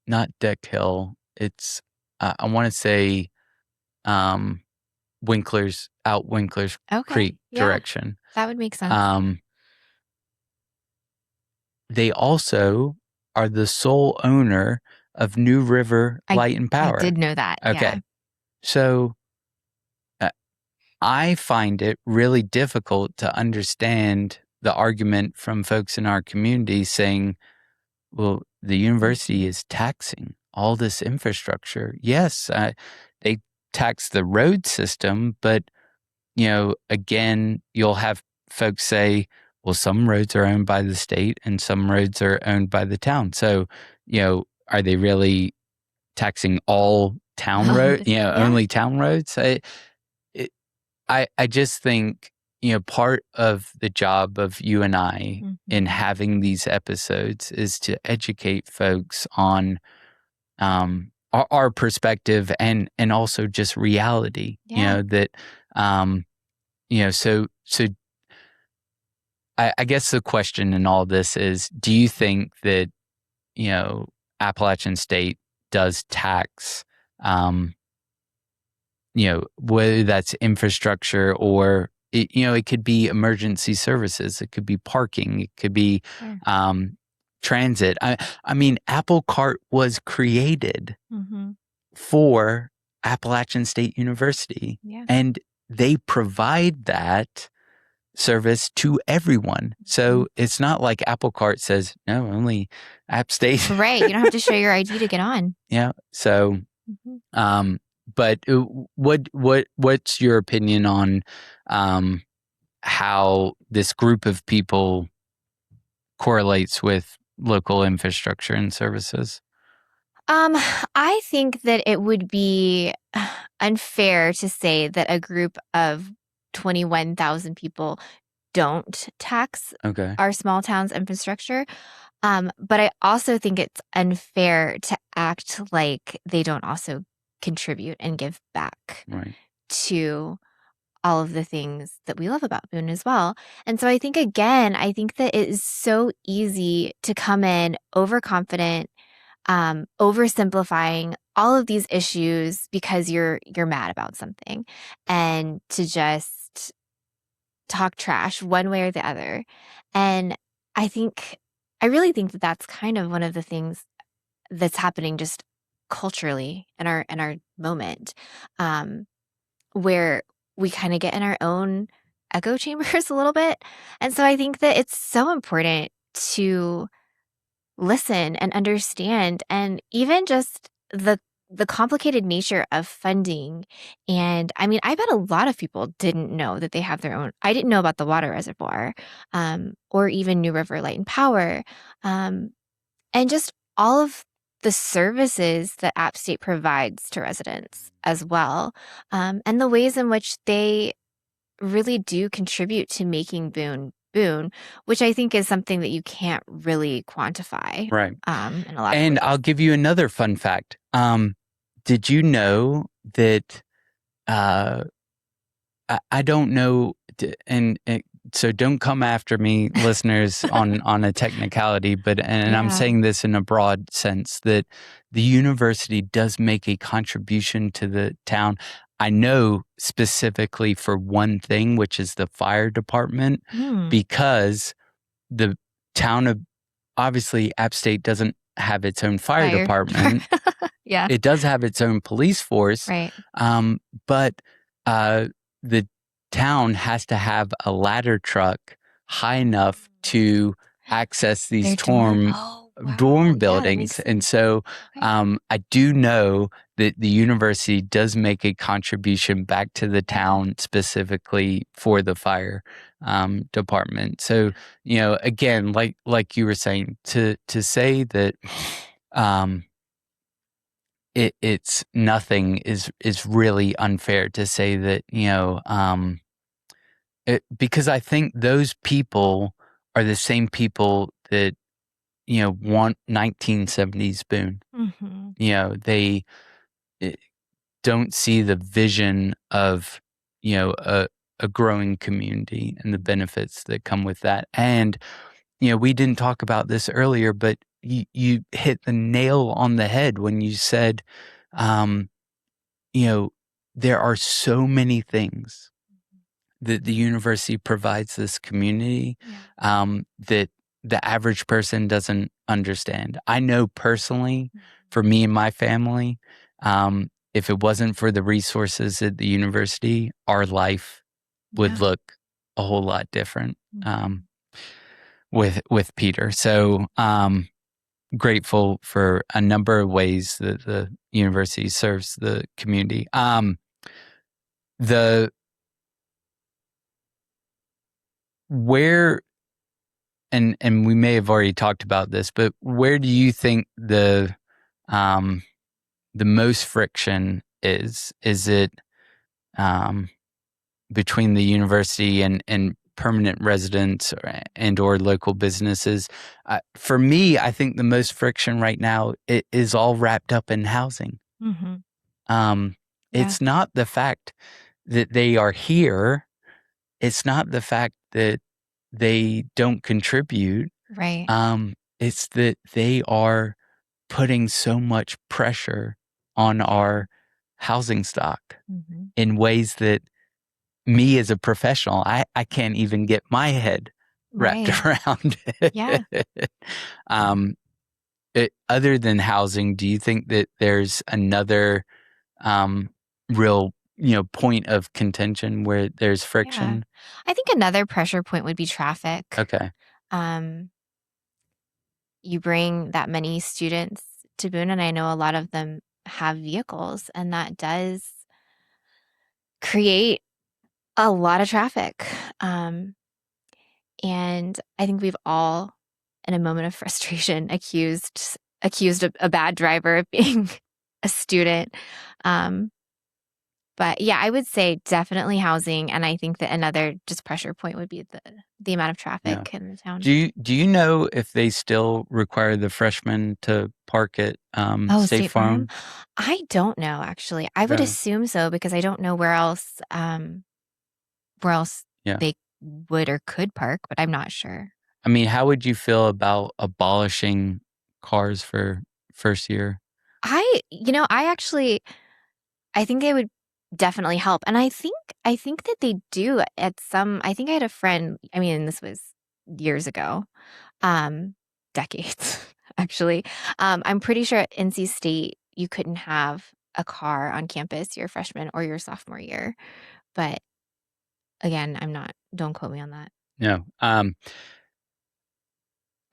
Not Deck Hill. It's I want to say Winkler's Creek direction. That would make sense. They also are the sole owner of New River Light and Power. I did know that. Okay. Yeah. So I find it really difficult to understand the argument from folks in our community saying, well, the university is taxing all this infrastructure. Yes, they tax the road system, but, again, you'll have folks say, well, some roads are owned by the state and some roads are owned by the town. So, are they really taxing all town roads, only town roads? I just think, part of the job of you and I in having these episodes is to educate folks on our perspective and also just reality, that, so I guess the question in all this is, do you think that, Appalachian State does tax, whether that's infrastructure or, it could be emergency services. It could be parking. It could be transit. I mean, Apple Cart was created for Appalachian State University. And they provide that service to everyone. So it's not like Apple Cart says, no, only App State. Right. You don't have to show your ID to get on. Yeah. So, but what's your opinion on how this group of people correlates with local infrastructure and services? I think that it would be unfair to say that a group of 21,000 people don't tax our small town's infrastructure. But I also think it's unfair to act like they don't also contribute and give back to all of the things that we love about Boone as well. And so I think that it is so easy to come in overconfident, oversimplifying all of these issues because you're mad about something, and to just talk trash one way or the other. And I think I really think that that's kind of one of the things that's happening just culturally in our moment, um, where we kind of get in our own echo chambers a little bit. And so I think that it's so important to listen and understand, and even just the complicated nature of funding. And I mean, I bet a lot of people didn't know that they have their own. I didn't know about the water reservoir, or even New River Light and Power, um, and just all of the services that App State provides to residents as well, and the ways in which they really do contribute to making Boone Boone, which I think is something that you can't really quantify, Right. in a lot of And ways. I'll give you another fun fact. Did you know that I don't know, and so don't come after me, listeners, on a technicality, but and I'm Yeah. saying this in a broad sense that the university does make a contribution to the town. I know specifically for one thing, which is the fire department, Mm. because the town of obviously App State doesn't have its own fire Fire. department. Yeah. It does have its own police force, Right. but uh, the town has to have a ladder truck high enough to access these Their dorm. Oh, wow. dorm Yeah, that buildings. makes And sense. so Okay. I do know that the university does make a contribution back to the Yeah. town specifically for the fire department. So, again, like you were saying, to say that it's nothing is really unfair to say that, because I think those people are the same people that, want 1970s Boone. Mm-hmm. They eh, don't see the vision of, a growing community and the benefits that come with that. And, we didn't talk about this earlier, but you hit the nail on the head when you said, um, you know, there are so many things that the university provides this community Yeah. that the average person doesn't understand. I know personally, for me and my family, if it wasn't for the resources at the university, our life would Yeah. look a whole lot different Mhm. with Peter. So grateful for a number of ways that the university serves the community. The where and we may have already talked about this, but where do you think the most friction is? Is it between the university and permanent residents or local businesses? For me, I think the most friction right now is all wrapped up in housing. Mhm. Um, Yeah. it's not the fact that they are here. It's not the fact that they don't contribute. Right. It's that they are putting so much pressure on our housing stock Mhm. in ways that me as a professional, I can't even get my head wrapped Right. around Yeah. it. Um, Other than housing, do you think that there's another um, real, point of contention where there's Yeah. friction? I think another pressure point would be traffic. Okay. Um, you bring that many students to Boone, and I know a lot of them have vehicles, and that does create a lot of traffic. Um, and I think we've all, in a moment of frustration, accused a bad driver of being a student. Um, but yeah, I would say definitely housing, and I think that another just pressure point would be the amount of Yeah. traffic in the town. Do you know if they still require the freshmen to park at Oh, State State Farm? Farm? I don't know actually. I would Okay. assume so because I don't know where else Yeah. they would or could park, but I'm not sure. I mean, how would you feel about abolishing cars for first year? I think they would definitely help. And I think that they do at some I think I had a friend, I mean, this was years ago. Um decades, actually. I'm pretty sure at NC State you couldn't have a car on campus your freshman or your sophomore year. But again, don't quote me on that. No.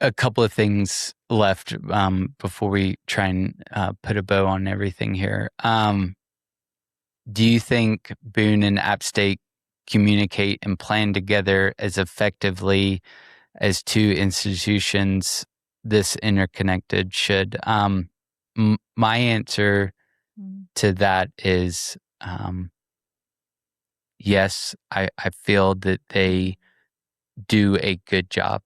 A couple of things left before we try and put a bow on everything here. Do you think Boone and App State communicate and plan together as effectively as two institutions this interconnected should? My answer to that is yes. I feel that they do a good job.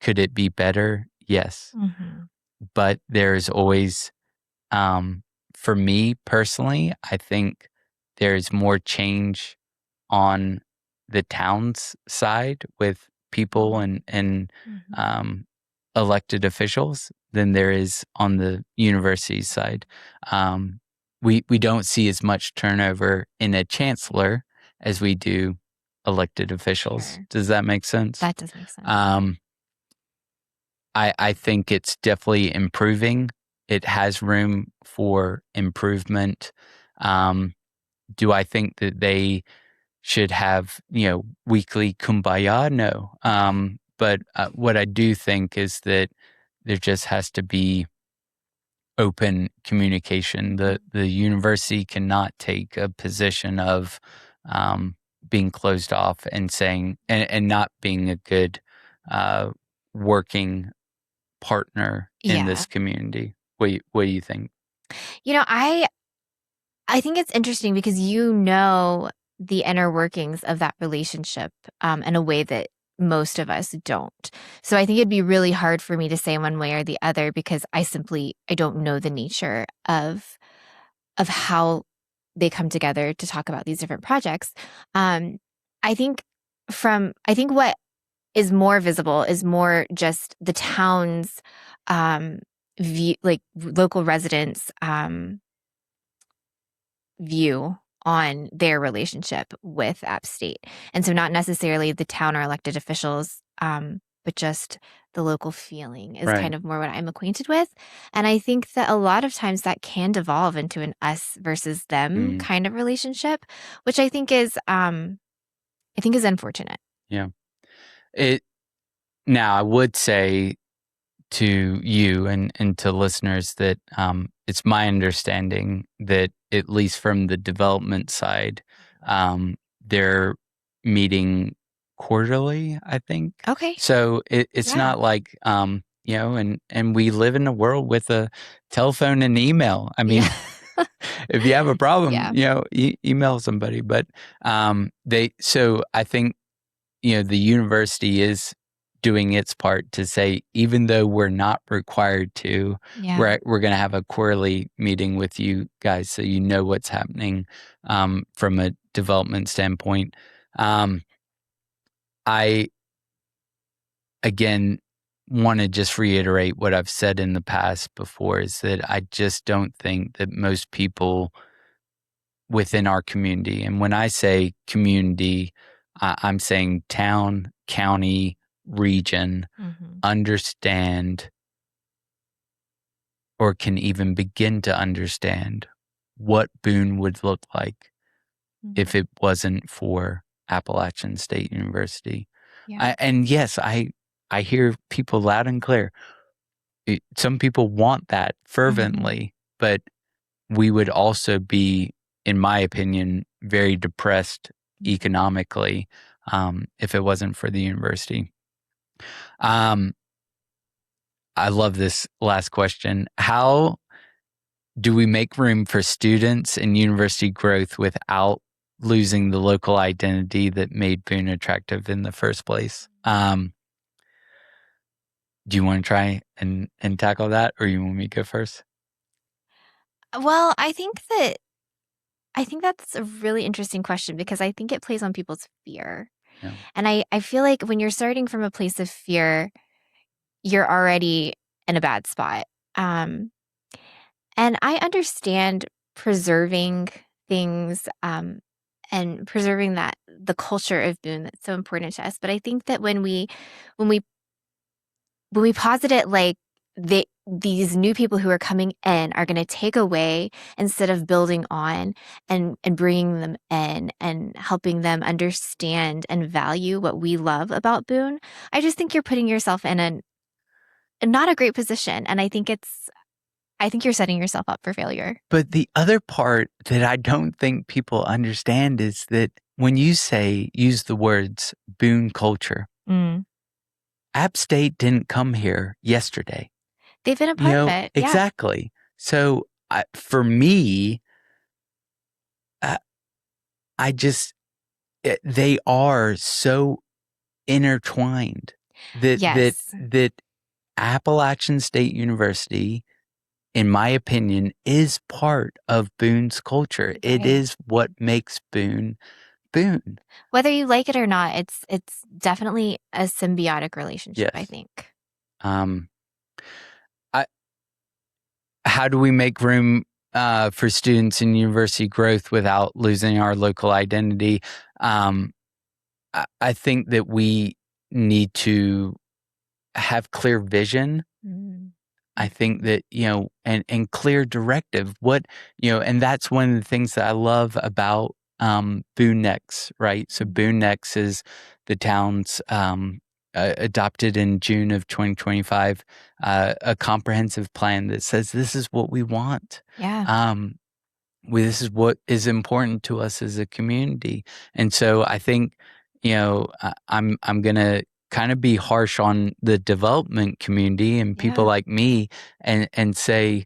Could it be better? Yes. Mm-hmm. But there's always, for me personally, I think there's more change on the town's side with people and Mm-hmm. elected officials than there is on the university side. We don't see as much turnover in a chancellor as we do elected officials. Sure. Does that make sense? That does make sense. I think it's definitely improving. It has room for improvement. Do I think that they should have, weekly kumbaya? No. But what I do think is that there just has to be open communication. The university cannot take a position of being closed off and saying and not being a good working partner in this community. What do you think? I think it's interesting because the inner workings of that relationship in a way that most of us don't. So I think it'd be really hard for me to say one way or the other because I don't know the nature of how they come together to talk about these different projects. I think what is more visible is more just the town's view, like local residents' view on their relationship with App State. And so not necessarily the town or elected officials, but just the local feeling is kind of more what I'm acquainted with. And I think that a lot of times that can devolve into an us versus them kind of relationship, which I think is unfortunate. Yeah. Now I would say to you and to listeners that it's my understanding that at least from the development side, they're meeting quarterly, I think. Okay. So it's not like, and we live in a world with a telephone and email. I mean, if you have a problem, email somebody. But so I think, the university is doing its part to say, even though we're not required to, we're going to have a quarterly meeting with you guys so you know what's happening from a development standpoint. I, again, want to just reiterate what I've said in the past before is that I just don't think that most people within our community, and when I say community, I'm saying town, county, region, understand or can even begin to understand what Boone would look like if it wasn't for Appalachian State University. And yes, I hear people loud and clear. Some people want that fervently, but we would also be, in my opinion, very depressed economically if it wasn't for the university. I love this last question. How do we make room for students and university growth without losing the local identity that made Boone attractive in the first place? Do you want to try and tackle that, or you want me to go first? Well, I think that's a really interesting question because I think it plays on people's fear. Yeah. And I feel like when you're starting from a place of fear, you're already in a bad spot. And I understand preserving things and preserving the culture of Boone that's so important to us. But I think that when we when we posit it like these new people who are coming in are going to take away instead of building on and bringing them in and helping them understand and value what we love about Boone, I just think you're putting yourself in not a great position. And I think you're setting yourself up for failure. But the other part that I don't think people understand is that when you use the words Boone culture, App State didn't come here yesterday. They've been a part of it. Yeah. Exactly. So for me, they are so intertwined that Appalachian State University, in my opinion, is part of Boone's culture. Right. It is what makes Boone Boone. Whether you like it or not, it's definitely a symbiotic relationship, yes. I think. How do we make room for students in university growth without losing our local identity? I think that we need to have clear vision. Mm-hmm. I think that, and clear directive. And that's one of the things that I love about Boone Next, right? So Boone Next is the town's adopted in June of 2025, a comprehensive plan that says this is what we want. Yeah. This is what is important to us as a community. And so I think, I'm going to kind of be harsh on the development community and people like me and say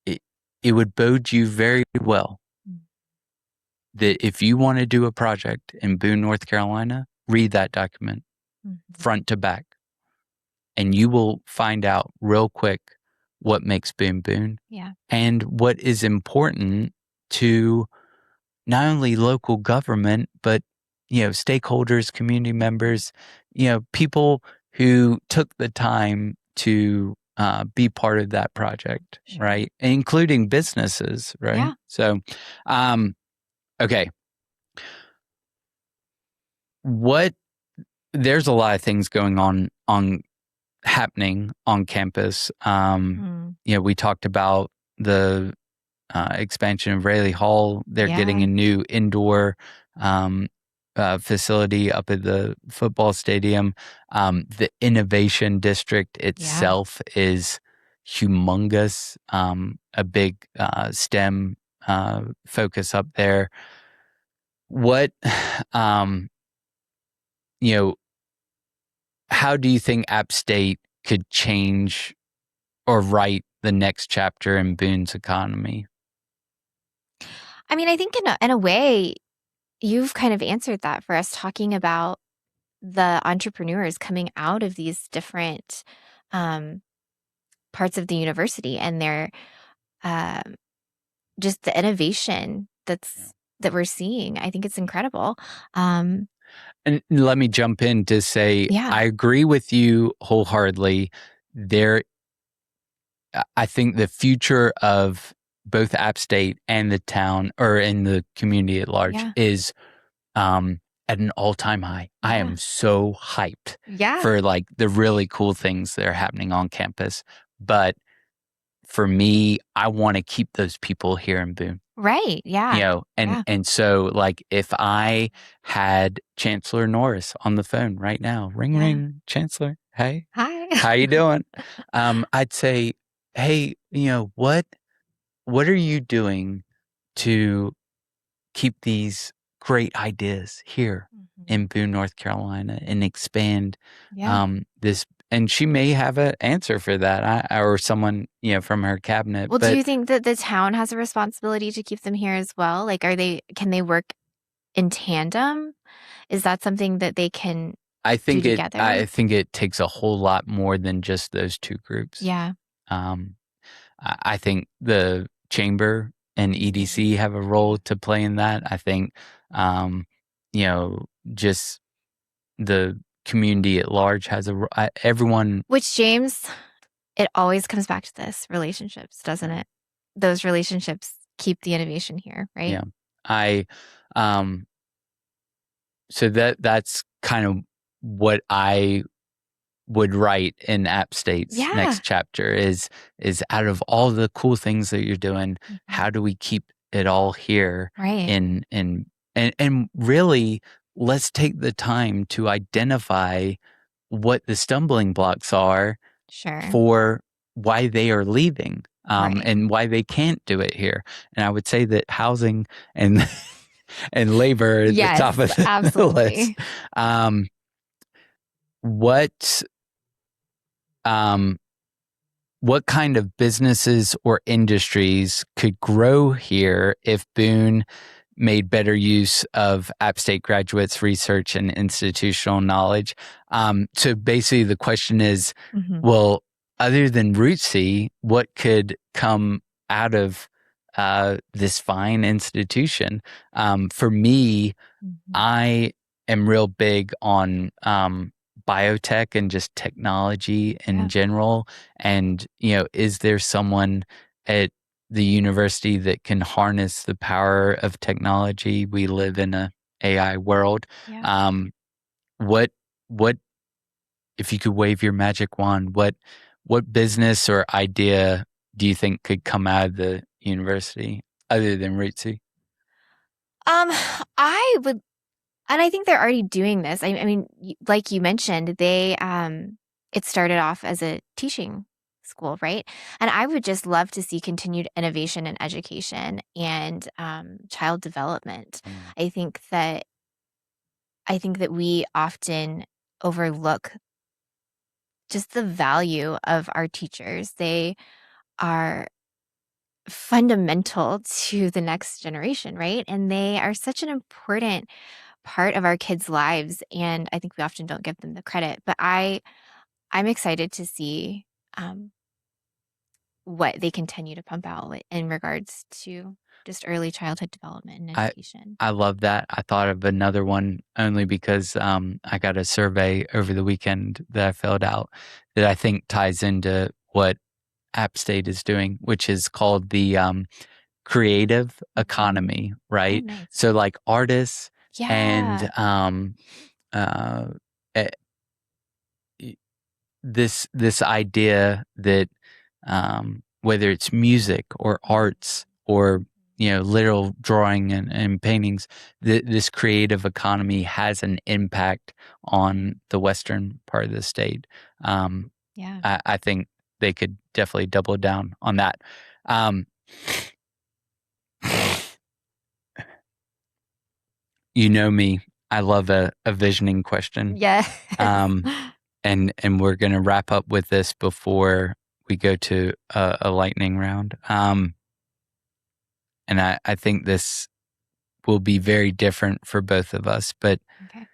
it would bode you very well that if you want to do a project in Boone, North Carolina, read that document front to back, and you will find out real quick what makes Boone Boone and what is important to not only local government, but stakeholders, community members, people who took the time to be part of that project, right? Including businesses, right? Yeah. So, okay. There's a lot of things going on happening on campus. We talked about the expansion of Rayleigh Hall. They're getting a new indoor facility up at the football stadium. The innovation district itself is humongous. A big STEM focus up there. What, how do you think App State could change or write the next chapter in Boone's economy? I mean, I think in a way, you've kind of answered that for us, talking about the entrepreneurs coming out of these different parts of the university and their just the innovation that we're seeing. I think it's incredible. And let me jump in to say, I agree with you wholeheartedly. I think the future of both App State and the town, or in the community at large, is at an all-time high. I am so hyped for the really cool things that are happening on campus. But for me, I want to keep those people here in Boone. Right. Yeah. And so if I had Chancellor Norris on the phone right now, ring, Chancellor. Hey. Hi. How you doing? I'd say, hey, what are you doing to keep these great ideas here in Boone, North Carolina, and expand this? And she may have an answer for that, or someone from her cabinet. Well, do you think that the town has a responsibility to keep them here as well? Can they work in tandem? Is that something that they can do together? I think it takes a whole lot more than just those two groups. Yeah. I think the chamber and EDC have a role to play in that. I think, just the community at large has everyone. Which, James, it always comes back to this: relationships, doesn't it? Those relationships keep the innovation here, right? Yeah. So that's kind of what I would write in App State's Yeah. next chapter is out of all the cool things that you're doing, how do we keep it all here? Right. And really, let's take the time to identify what the stumbling blocks are Sure. for why they are leaving, Right. and why they can't do it here. And I would say that housing and and labor are at the Yes, top of the list. absolutely. What what kind of businesses or industries could grow here if Boone made better use of App State graduates' research and institutional knowledge? So basically, the question is, Mhm. well, other than Rootsy, what could come out of this fine institution? For me, Mhm. I am real big on biotech and just technology in Yeah. general. And, is there someone at the university that can harness the power of technology? We live in a AI world. Yeah. What what if you could wave your magic wand, what business or idea do you think could come out of the university other than Rootsy? I would, and I think they're already doing this. I mean, like you mentioned, it started off as a teaching school, right? And I would just love to see continued innovation in education and child development. I think that we often overlook just the value of our teachers. They are fundamental to the next generation, right? And they are such an important part of our kids' lives, and I think we often don't give them the credit. But I'm excited to see um, what they continue to pump out in regards to just early childhood development and I education. I love that. I thought of another one only because I got a survey over the weekend that I filled out that I think ties into what App State is doing, which is called the creative Mhm. economy, Oh, right? nice. So like artists and Yeah. uh, eh, this idea that whether it's music or arts or literal drawing and paintings, this creative economy has an impact on the western part of the state. Yeah. I think they could definitely double down on that. Um, you know me, I love a visioning question. Yes. Um, and we're going to wrap up with this before we go to a lightning round. And I think this will be very different for both of us. But Okay.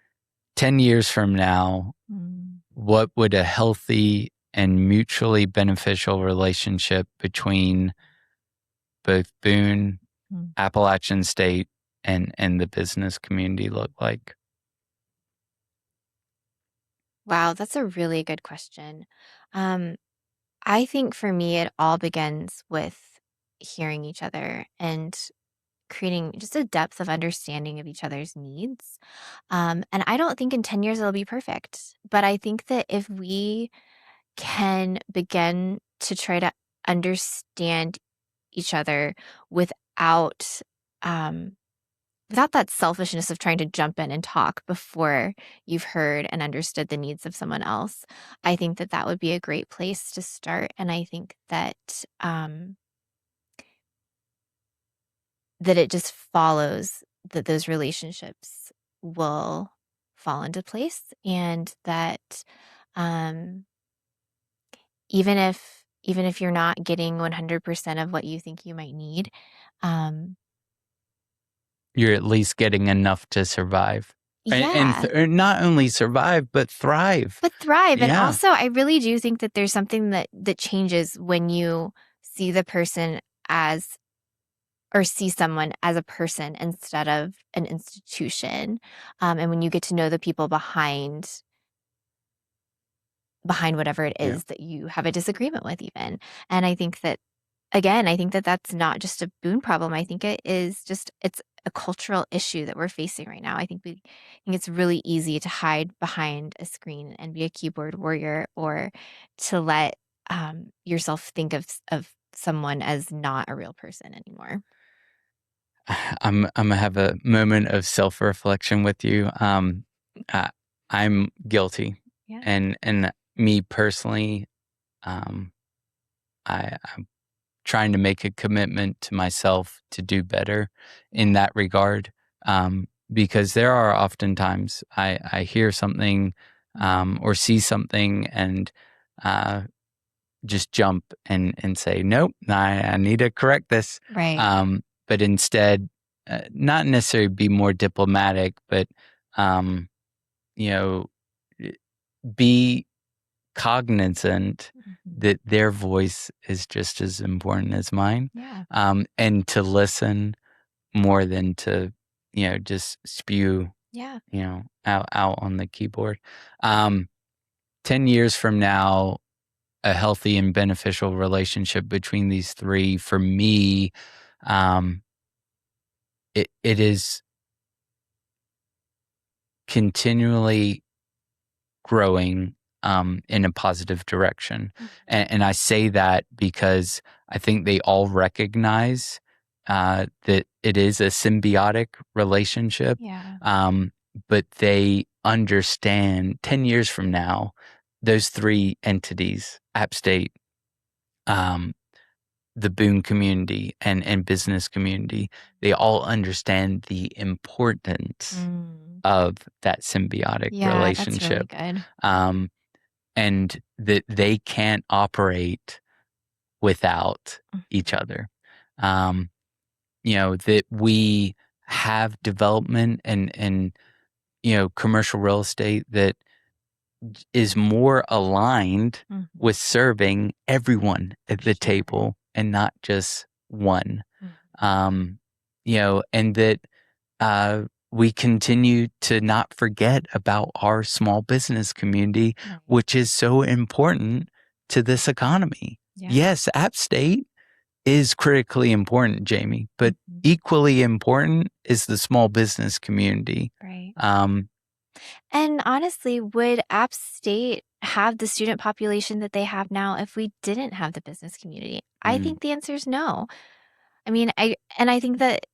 10 years from now, Mm. what would a healthy and mutually beneficial relationship between both Boone, Mm. Appalachian State, and the business community look like? Wow, that's a really good question. Um, I think for me, it all begins with hearing each other and creating just a depth of understanding of each other's needs. And I don't think in 10 years it'll be perfect, but I think that if we can begin to try to understand each other without um, without that selfishness of trying to jump in and talk before you've heard and understood the needs of someone else, I think that that would be a great place to start. And I think that that it just follows that those relationships will fall into place, and that um, even if you're not getting 100% of what you think you might need, um, You're at least getting enough to survive. yeah, Not only survive, but thrive. but thrive. And Yeah. also, I really do think that there's something that changes when you see the person as or see someone as a person instead of an institution, and when you get to know the people behind whatever it Yeah. is that you have a disagreement with even. And I think that again, I think that that's not just a Boone problem. I think it is just it's a cultural issue that we're facing right now. I think it's really easy to hide behind a screen and be a keyboard warrior, or to let yourself think of someone as not a real person anymore. I'm gonna have a moment of self-reflection with you. I, I'm guilty, Yeah. and me personally, um, I'm trying to make a commitment to myself to do better in that regard. Because there are oftentimes I hear something or see something and just jump and say, nope, I need to correct this. Right. But instead, not necessarily be more diplomatic, but, you know, be cognizant that their voice is just as important as mine. Yeah. And to listen more than to, just spew, Yeah. out on the keyboard. 10 years from now, a healthy and beneficial relationship between these three, for me, it is continually growing in a positive direction. And I say that because I think they all recognize that it is a symbiotic relationship. Yeah. But they understand 10 years from now, those three entities, App State, the Boone community, and business community, they all understand the importance of that symbiotic Yeah, that's really relationship. good. And that they can't operate without each other. That we have development and commercial real estate that is more aligned with serving everyone at the table and not just one. And that we continue to not forget about our small business community, which is so important to this economy. Yeah. Yes, App State is critically important, Jamie, but equally important is the small business community. Right. And honestly, would App State have the student population that they have now if we didn't have the business community? I think the answer is no. I mean, I think that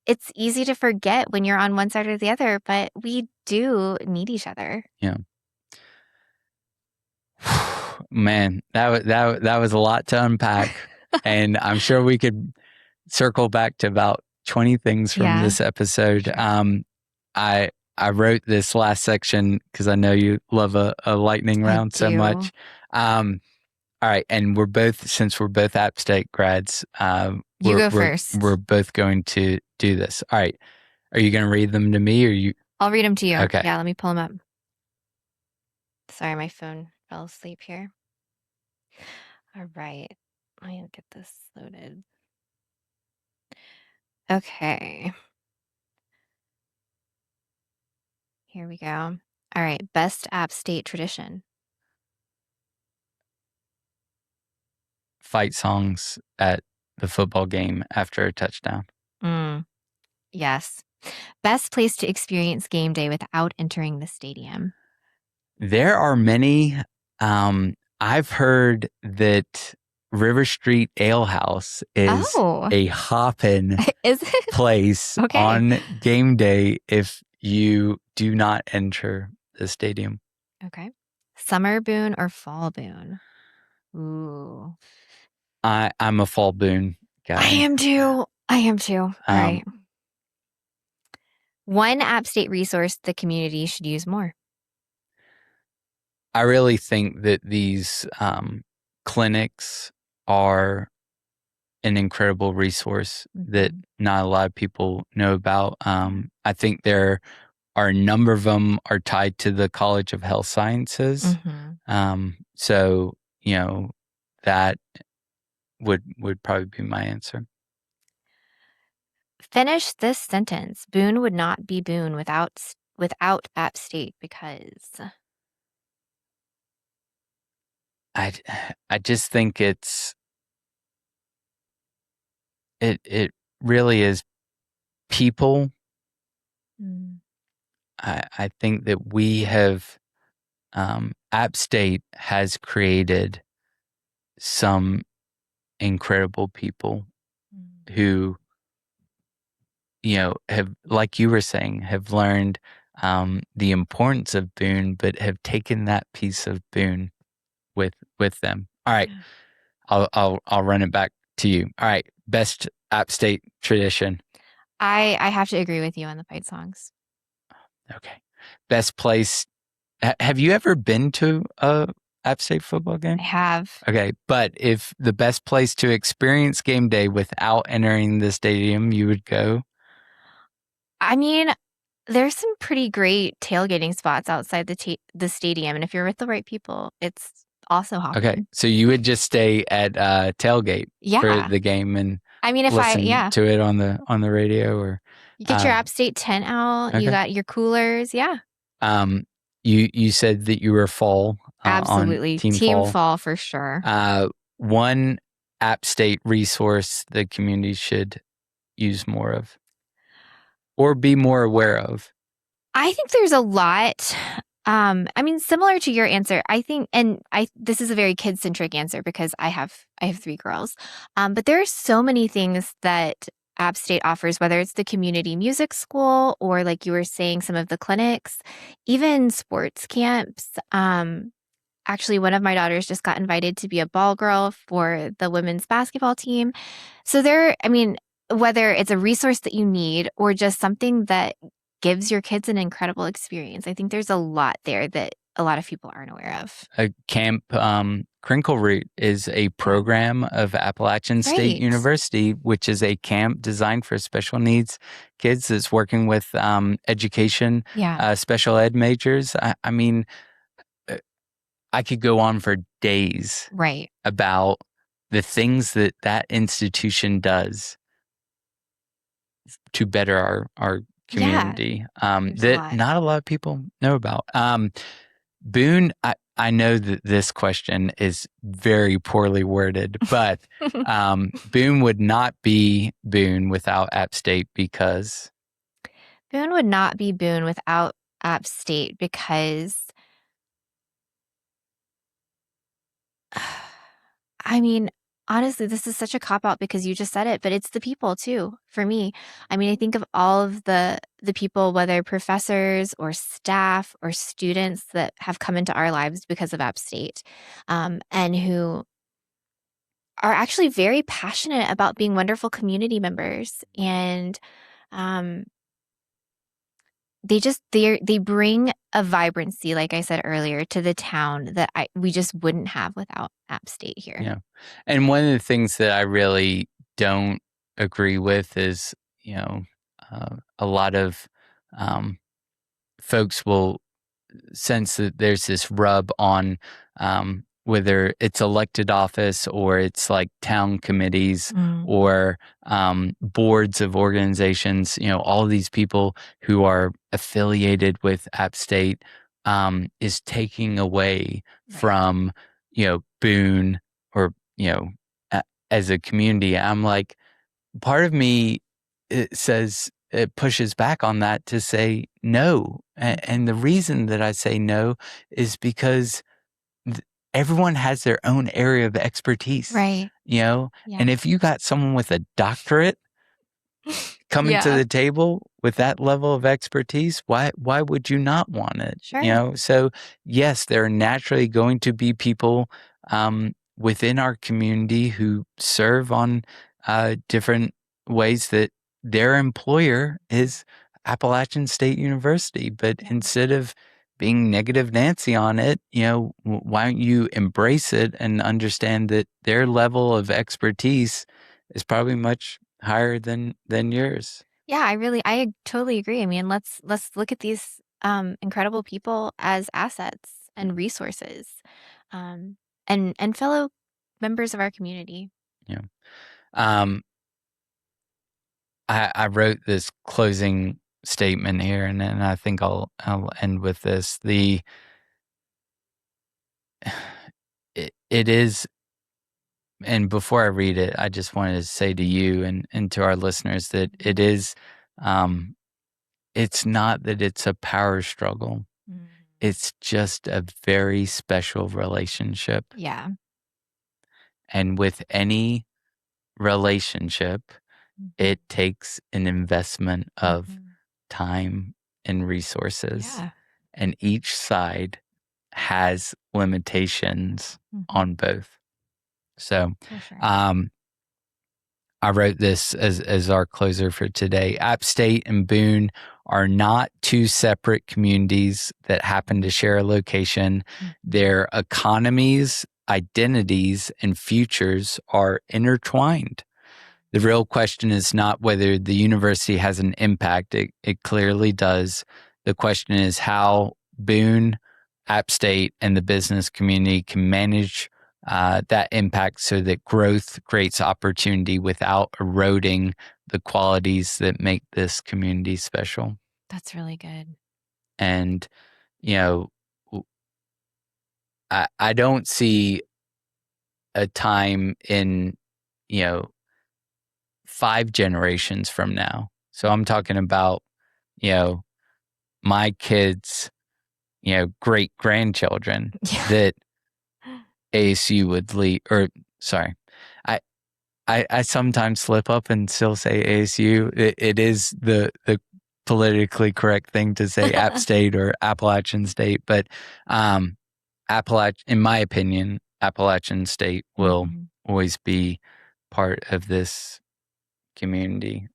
it's easy to forget when you're on one side or the other, but we do need each other. Yeah. Man, that was a lot to unpack. And I'm sure we could circle back to about 20 things from this episode. Sure. I wrote this last section because I know you love a lightning round so much. All right. And since we're both App State grads, you go first. We're both going to do this. All right. Are you going to read them to me, or you? I'll read them to you. Okay. Yeah, let me pull them up. Sorry, my phone fell asleep here. All right. Let me get this loaded. Okay. Here we go. All right. Best App State tradition. Fight songs at the football game after a touchdown. Yes. Best place to experience game day without entering the stadium. There are many. I've heard that River Street Ale House is a hoppin' place on game day if you do not enter the stadium. Okay. Summer Boone or fall Boone? Ooh. I'm a fall Boone guy. I am too. All right. One App State resource the community should use more. I really think that these clinics are an incredible resource that not a lot of people know about. I think there are a number of them are tied to the College of Health Sciences. So, that would probably be my answer. Finish this sentence. Boone would not be Boone without App State because. I just think it really is people, Mm. I think that we have, App State has created some incredible people Mm. who, have, like you were saying, have learned the importance of Boone, but have taken that piece of Boone with them. All right, Yeah. I'll run it back to you. All right, best App State tradition. I have to agree with you on the fight songs. Okay, best place. Have you ever been to a App State football game? I have. Okay, but if the best place to experience game day without entering the stadium, you would go. I mean, there's some pretty great tailgating spots outside the stadium, and if you're with the right people, it's also Okay, hopping. so you would just stay at tailgate for Yeah. the game and I mean, if I listen yeah, to it on the radio, or you get your uh, App State tent out, you okay. got your coolers. Yeah, Um, you said that you were fall on absolutely. Team Team Fall. fall for sure. One App State resource the community should use more of or be more aware of. I think there's a lot. I mean, similar to your answer, I think, and this is a very kid-centric answer because I have three girls. But there are so many things that App State offers, whether it's the community music school or like you were saying, some of the clinics, even sports camps. Actually, one of my daughters just got invited to be a ball girl for the women's basketball team. So I mean, whether it's a resource that you need or just something that gives your kids an incredible experience, I think there's a lot there that a lot of people aren't aware of. A camp, Crinkle Root is a program of Appalachian State Right. University, which is a camp designed for special needs kids that's working with education, Yeah. special ed majors. I mean, uh, I could go on for days Right. about the things that that institution does to better our Yeah. community, There's a that lot. not a lot of people know about. Boone, I know that this question is very poorly worded, but Boone would not be Boone without App State because. Boone would not be Boone without App State because I mean, honestly, this is such a cop out because you just said it, but it's the people too, for me. I mean, I think of all of the people, whether professors or staff or students that have come into our lives because of App State, and who are actually very passionate about being wonderful community members. And um, they bring a vibrancy, like I said earlier, to the town that we just wouldn't have without App State here. Yeah. And one of the things that I really don't agree with is, a lot of folks will sense that there's this rub on whether it's elected office or it's like town committees Mm. or boards of organizations, all these people who are affiliated with App State is taking away Right. from, Boone or, as a community. I'm like, part of me, it pushes back on that to say no. And the reason that I say no is because everyone has their own area of expertise, Right. Yeah. and if you got someone with a doctorate coming to Yeah. the table with that level of expertise, why would you not want it? Sure. So yes, there are naturally going to be people within our community who serve on different ways that their employer is Appalachian State University. But Yeah. instead of being negative Nancy on it, why don't you embrace it and understand that their level of expertise is probably much higher than yours. Yeah, I totally agree. I mean, let's look at these incredible people as assets and resources, um, and fellow members of our community. Yeah. Um, I wrote this closing statement here, and I think I'll end with this. It is, and before I read it, I just wanted to say to you and to our listeners that it is it's not that it's a power struggle. Mm. It's just a very special relationship. Yeah. And with any relationship, it takes an investment of time and resources. Yeah. And each side has limitations on both. So, For sure. I wrote this as our closer for today. App State and Boone are not two separate communities that happen to share a location. Their economies, identities, and futures are intertwined. The real question is not whether the university has an impact. It clearly does. The question is how Boone, App State, and the business community can manage that impact so that growth creates opportunity without eroding the qualities that make this community special. That's really good. And, you know, I don't see a time in, 5 generations from now. So I'm talking about, my kids, great grandchildren that ASU would lead, or sorry, I, I sometimes slip up and still say ASU. It is the politically correct thing to say App State or Appalachian State, but in my opinion, Appalachian State will always be part of this community.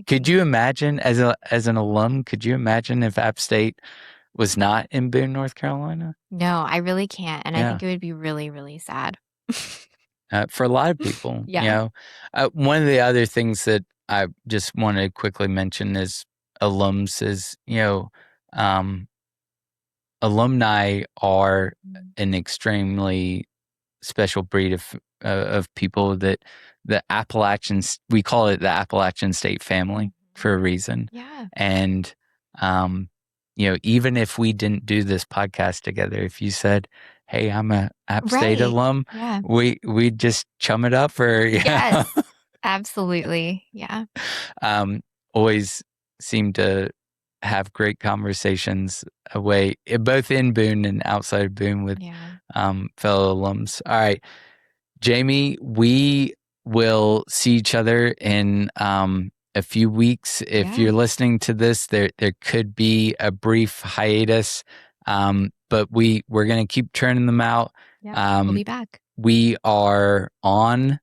Could you imagine as an alum, could you imagine if App State was not in Boone, North Carolina? No, I really can't. And I Yeah. think it would be really, really sad. For a lot of people, Yeah. one of the other things that I just want to quickly mention is alums is, alumni are an extremely special breed of people that the Appalachians, we call it the Appalachian State family for a reason. Yeah. And, even if we didn't do this podcast together, if you said, hey, I'm a App State alum, Yeah. we'd just chum it up or, Yes, absolutely. Yeah. Always seem to have great conversations both in Boone and outside of Boone with fellow alums. All right, Jamie, we will see each other in a few weeks. If you're listening to this, there could be a brief hiatus, but we're going to keep churning them out. Yeah, we'll be back. We are on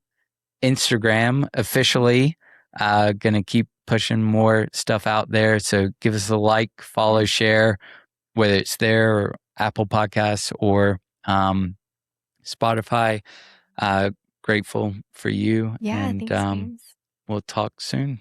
Instagram officially. Going to keep pushing more stuff out there. So give us a like, follow, share, whether it's there or Apple Podcasts or Spotify. Grateful for you. Yeah, and thanks, James. we'll talk soon.